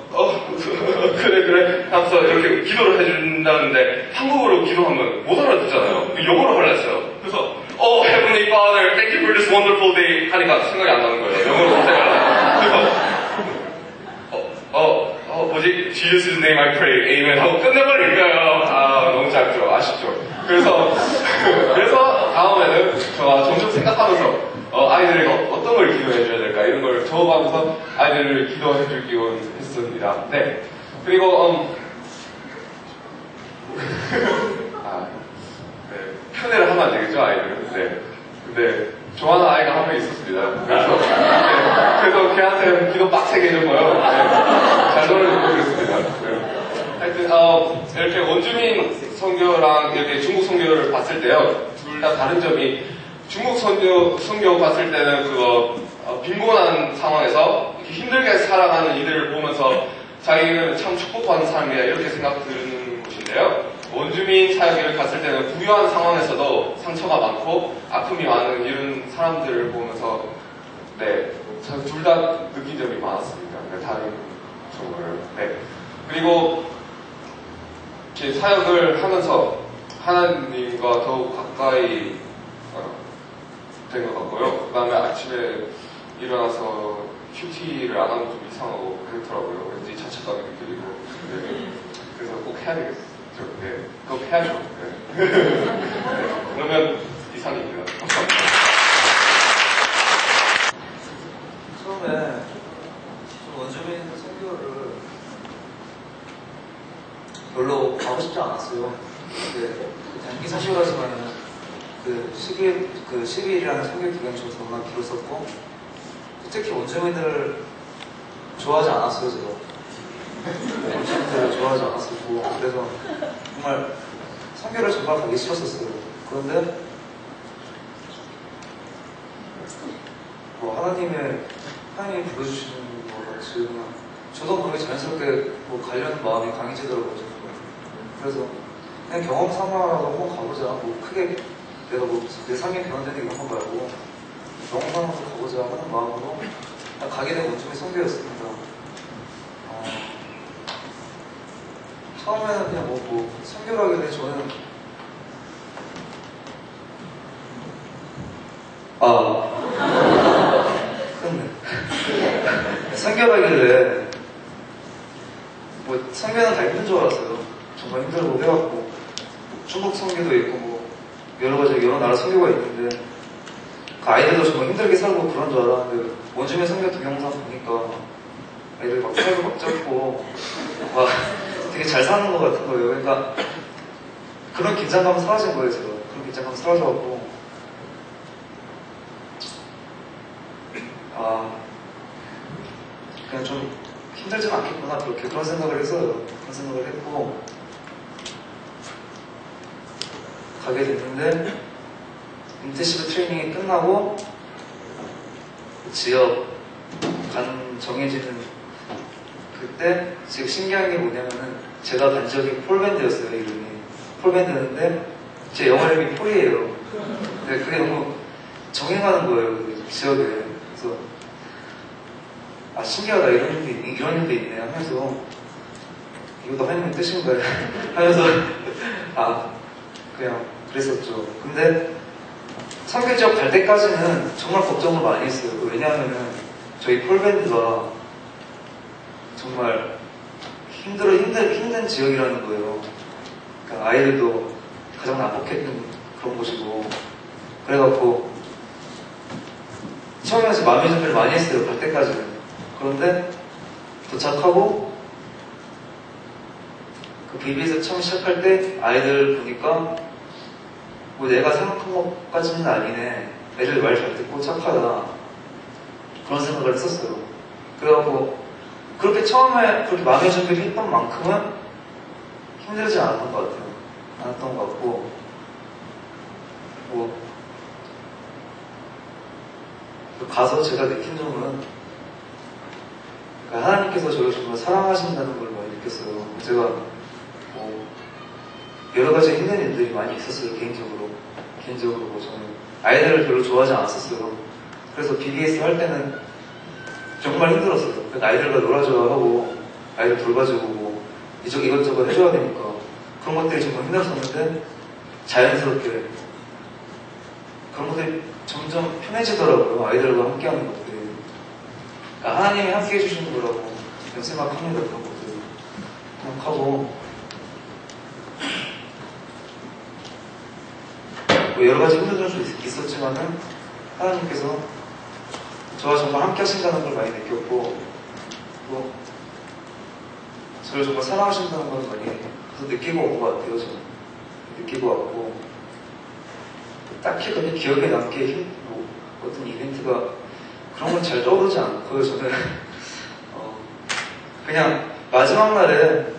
그래 하면서 이렇게 기도를 해준다는데 한국어로 기도하면 못 알아듣잖아요. 영어로 하려 했어요. 그래서 Heavenly Father, thank you for this wonderful day 하니까 생각이 안 나는 거예요. 영어로 생각하려고. 그래서 뭐지? Jesus' name I pray, amen 하고 끝내버릴 거예요. 너무 짧죠. 아쉽죠. 그래서 다음에는 제가 점점 생각하면서 아이들에게 어떤 걸 기도해 줘야 될까 이런 걸 적어가면서 아이들을 기도해 주기로 했습니다. 네. 그리고 편애를 하면 안 되겠죠, 아이들은. 네. 근데 좋아하는 아이가 한 명 있었습니다. 그래서 걔한테 기도 빡세게 해줬고요. 네. 잘 놀아주고 그랬습니다. 네. 하여튼 이렇게 원주민 선교랑 이렇게 중국 선교를 봤을 때요, 둘 다 다른 점이 중국 선교 봤을 때는 빈곤한 상황에서 이렇게 힘들게 살아가는 이들을 보면서 자기는 참 축복받는 사람이야 이렇게 생각 드는 곳인데요. 원주민 사역을 갔을 때는 부유한 상황에서도 상처가 많고 아픔이 많은 이런 사람들을 보면서 네, 둘 다 느낀 점이 많았습니다. 네, 다른 쪽을. 네. 그리고 이렇게 사역을 하면서 하나님과 더욱 가까이 된 것 같고요. 그 다음에 아침에 일어나서 큐티를 안 하면 좀 이상하고 그렇더라고요. 왠지 자책감이 느껴지고. 네. 그래서 꼭 해야 되겠어요. 네. 꼭 해야죠. 네. 네. 그러면 이상입니다.
처음에 원주민 선교를 별로 가고 싶지 않았어요. 근데 단기 선교라지만 그 12일이라는 선교 기간이 좀 정말 길었었고, 특히 원주민들을 좋아하지 않았어요, 제가. 원주민들을 좋아하지 않았었고, 그래서 정말 선교를 정말 가기 싫었었어요. 그런데 하나님이 불러주시는 것 같이 저도 그렇게 자연스럽게 가려는 마음이 강해지더라고요. 그래서 그냥 경험 삼아라도 한번 가보자. 크게 내가 내 삶이 변화되는 게 한번 말고 경험 삼아서 가보자 하는 마음으로 가게 된 원주민 선교였습니다. 처음에는 그냥 선교를 하게 돼 저는 그렇네. 선교를 하길래 선교는 다 힘든 줄 알았어요. 정말 힘들고 해갖고 중국 선교도 있고 여러 나라 선교가 있는데 그 아이들도 정말 힘들게 살고 그런 줄 알았는데 원주민 선교 동영상 보니까 아이들 막 살고 막 쪘고 막 되게 잘 사는 것 같은 거예요. 그러니까 그런 긴장감이 사라진 거예요. 제가 그런 긴장감이 사라져갖고 그냥 좀 힘들진 않겠구나 그런 생각을 했어요. 그런 생각을 했고 가게 됐는데 인텐시브 트레이닝이 끝나고 지역 정해지는 그때 지금 신기한 게 뭐냐면은 제가 간 지역이 폴밴드였어요. 이름이 폴밴드였는데 제 영어 이름이 폴이에요. 근데 그게 너무 정해가는 거예요. 그 지역에. 그래서 신기하다 이런 일도 있네 하면서 이것도 하나님의 뜻인가요? 하면서 그냥 그랬었죠. 근데 선교 지역 갈 때까지는 정말 걱정을 많이 했어요. 왜냐하면은 저희 폴밴드가 정말 힘든 지역이라는 거예요. 그러니까 아이들도 가장 난폭했던 그런 곳이고 그래갖고 처음에는 마음의 준비를 많이 했어요. 갈 때까지는. 그런데 도착하고 그 BB에서 처음 시작할 때 아이들 보니까 내가 생각한 것까지는 아니네. 애들 말 잘 듣고 착하다. 그런 생각을 했었어요. 그래갖고 그렇게 처음에 그렇게 마음의 준비를 했던 만큼은 힘들지 않았던 것 같아요. 않았던 것 같고 가서 제가 느낀 점은 그러니까 하나님께서 저를 정말 사랑하신다는 걸 많이 느꼈어요. 제가 뭐 여러 가지 힘든 일들이 많이 있었어요. 개인적으로 뭐 저는 아이들을 별로 좋아하지 않았었어요. 그래서 BBS 할 때는 정말 힘들었어요. 그러니까 아이들과 놀아줘야 하고 아이들 돌봐주고 뭐 이것저것 해줘야 되니까 그런 것들이 정말 힘들었었는데 자연스럽게 그런 것들이 점점 편해지더라고요. 아이들과 함께하는 것들이. 그러니까 하나님이 함께 해주시는 거라고 생각합니다. 그런 것들 생각하고 뭐 여러 가지 힘든 점도 있었지만은 하나님께서 저와 정말 함께 하신다는 걸 많이 느꼈고 또 저를 정말 사랑하신다는 걸 많이 느끼고 온 것 같아요. 저는 느끼고 왔고 딱히 그렇게 기억에 남게 뭐 어떤 이벤트가 그런 건 잘 떠오르지 않고요. 저는 그냥 마지막 날에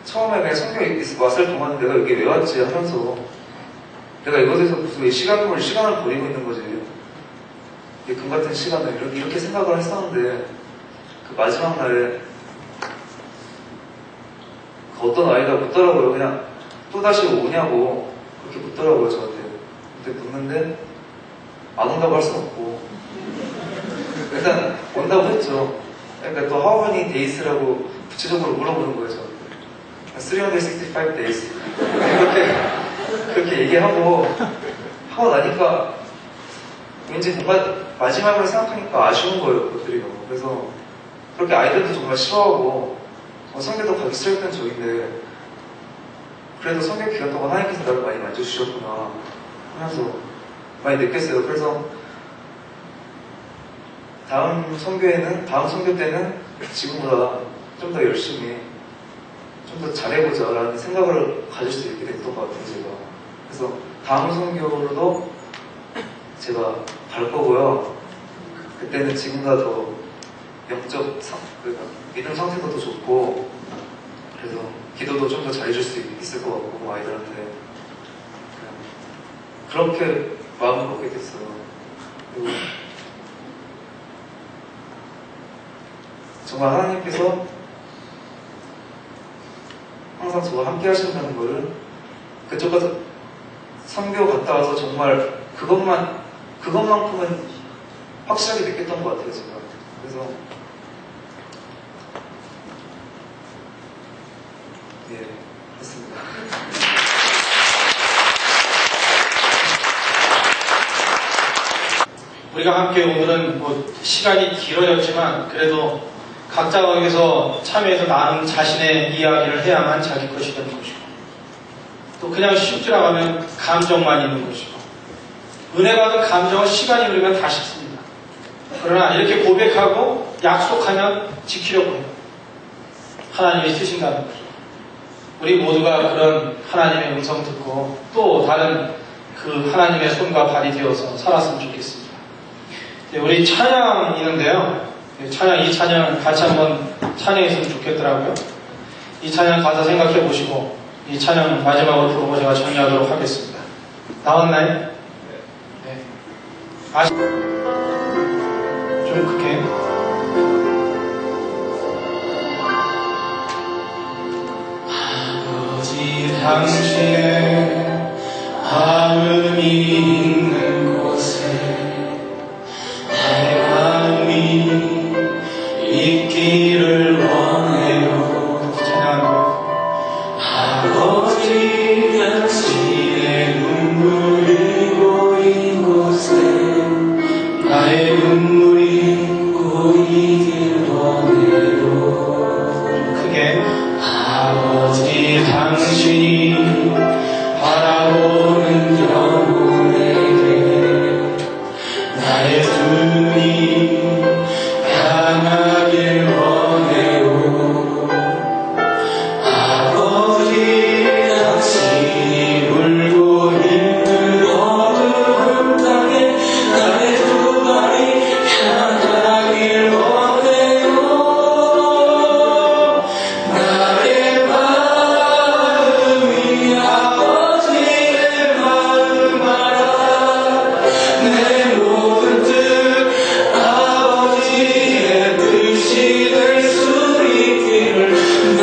처음에 그냥 성경에 왔을 동안 내가 여기 왜 왔지 하면서 내가 이것에서 무슨 왜 시간을 버리고 있는 거지. 금 같은 시간을 이렇게 생각을 했었는데 그 마지막 날에 그 어떤 아이가 묻더라고요. 그냥 또다시 오냐고 그렇게 묻더라고요. 저한테. 근데 묻는데 안 온다고 할 순 없고 일단 온다고 했죠. 그러니까 또 how many days라고 구체적으로 물어보는 거예요. 저한테 365 days 그렇게 얘기하고 나니까 왠지 뭔가 마지막으로 생각하니까 아쉬운 거예요. 그것들이 너무. 그래서 그렇게 아이들도 정말 싫어하고 성교도 가기 싫었던 저인데 그래도 성교 기간 동안 하나님께서 나를 많이 만져주셨구나 하면서 많이 느꼈어요. 그래서 다음 성교 때는 지금보다 좀 더 열심히 좀 더 잘해보자 라는 생각을 가질 수 있게 됐던 것 같아요. 제가. 그래서 다음 성교로도 제가 갈 거고요. 그때는 지금보다 더 영적 그러니까 믿음 상태도 더 좋고 그래서 기도도 좀 더 잘해줄 수 있을 것 같고 아이들한테 그렇게 마음을 먹게 됐어요. 그리고 정말 하나님께서 항상 저와 함께 하신다는 거를 그쪽 가서 선교 갔다 와서 정말 그것만큼은 확실하게 느꼈던 것 같아요. 제가. 그래서 했습니다.
우리가 함께 오늘은 뭐 시간이 길어졌지만 그래도 각자 거기서 참여해서 나눈 자신의 이야기를 해야만 자기 것이 되는 것이고 또 그냥 쉽 지나가면 감정만 있는 것이고 은혜 받은 감정은 시간이 흐르면 다 식습니다. 그러나 이렇게 고백하고 약속하면 지키려고 해요. 하나님이 쓰신다는 거죠. 우리 모두가 그런 하나님의 음성 듣고 또 다른 그 하나님의 손과 발이 되어서 살았으면 좋겠습니다. 우리 찬양이 있는데요. 이 찬양 같이 한번 찬양했으면 좋겠더라고요. 이 찬양 가사 생각해 보시고 이 찬양 마지막으로 부르고 제가 정리하도록 하겠습니다. 나왔나요? 네. 좀 크게. 아버지 당신의 마음이 있는 곳에 내 마음이 있기를 원해요. 아버지 당신의 눈물이 고인 곳에 나의 눈물이 고이길 원해요. 크게 아버지 당신이 바라보는 영혼의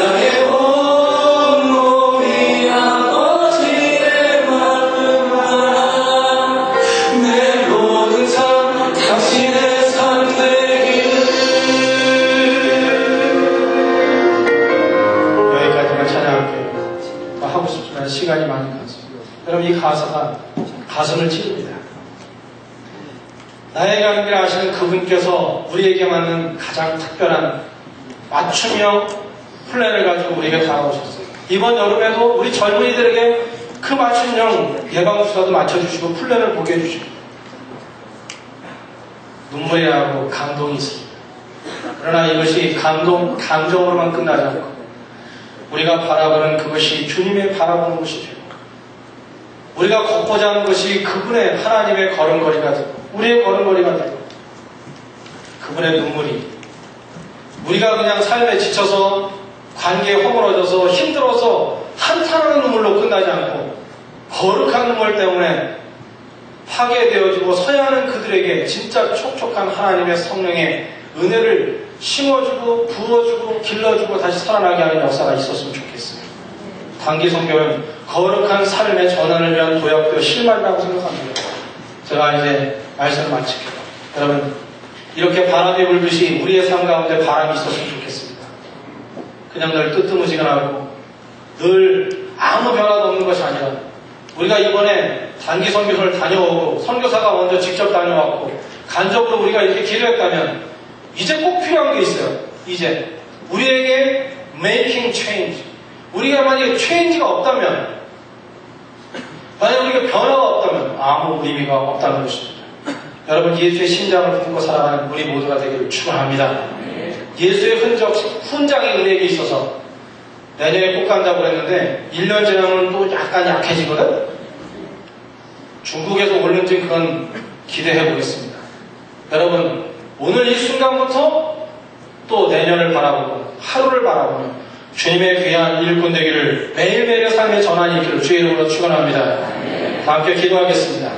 나의 온몸이 아버지의 마음만 내 모든 삶 당신의 삶 되기를. 여기까지만 찬양할게요. 더 하고 싶지만 시간이 많이 가서. 여러분, 이 가사가 가슴을 찌릅니다. 나의 감기를 아시는 그분께서 우리에게 맞는 가장 특별한 맞춤형 플랜을 가지고 우리에게 다가오셨어요. 이번 여름에도 우리 젊은이들에게 그 맞춤형 예방주사도 맞춰주시고 플랜을 보게 해주시고 눈물이 나고 감동이 있습니다. 그러나 이것이 감정으로만 끝나지 않고 우리가 바라보는 그것이 주님의 바라보는 것이 되고 우리가 걷고자 하는 것이 그분의 하나님의 걸음걸이가 되고 우리의 걸음걸이가 되고 그분의 눈물이 우리가 그냥 삶에 지쳐서 관계에 허물어져서 힘들어서 한탄하는 눈물로 끝나지 않고 거룩한 눈물 때문에 파괴되어지고 서야 하는 그들에게 진짜 촉촉한 하나님의 성령의 은혜를 심어주고 부어주고 길러주고 다시 살아나게 하는 역사가 있었으면 좋겠어요. 단기 선교는 거룩한 삶의 전환을 위한 도약되어 실마리라고 생각합니다. 제가 이제 말씀을 마칠게요. 여러분, 이렇게 바람이 불듯이 우리의 삶 가운데 바람이 있었으면 좋겠습니다. 그냥 늘 뜨뜨무지근하고 늘 아무 변화도 없는 것이 아니라 우리가 이번에 단기 선교를 다녀오고 선교사가 먼저 직접 다녀왔고 간접으로 우리가 이렇게 기도했다면 이제 꼭 필요한 게 있어요. 이제 우리에게 making change, 우리가 만약에 체인지가 없다면, 만약에 우리가 변화가 없다면 아무 의미가 없다는 것입니다. 여러분, 예수의 심장을 품고 살아가는 우리 모두가 되기를 축원합니다. 예수의 훈장이 우리에게 있어서 내년에 꼭 간다고 그랬는데 1년 지나면 또 약간 약해지거든? 중국에서 올는지 그건 기대해 보겠습니다. 여러분, 오늘 이 순간부터 또 내년을 바라보고 하루를 바라보며 주님의 귀한 일꾼 되기를 매일매일의 삶의 전환이 있기를 주의 이름으로 축원합니다. 다 함께 기도하겠습니다.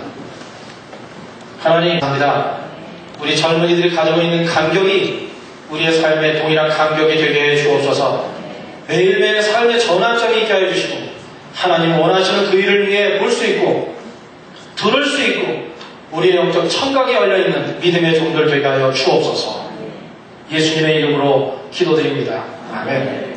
하나님 감사합니다. 우리 젊은이들이 가지고 있는 감격이 우리의 삶의 동일한 감격이 되게 해 주옵소서. 매일매일 삶의 전환점이 있게 해 주시고 하나님 원하시는 그 일을 위해 볼 수 있고 들을 수 있고 우리의 영적 청각이 열려있는 믿음의 종들 되게 하여 주옵소서. 예수님의 이름으로 기도드립니다. 아멘.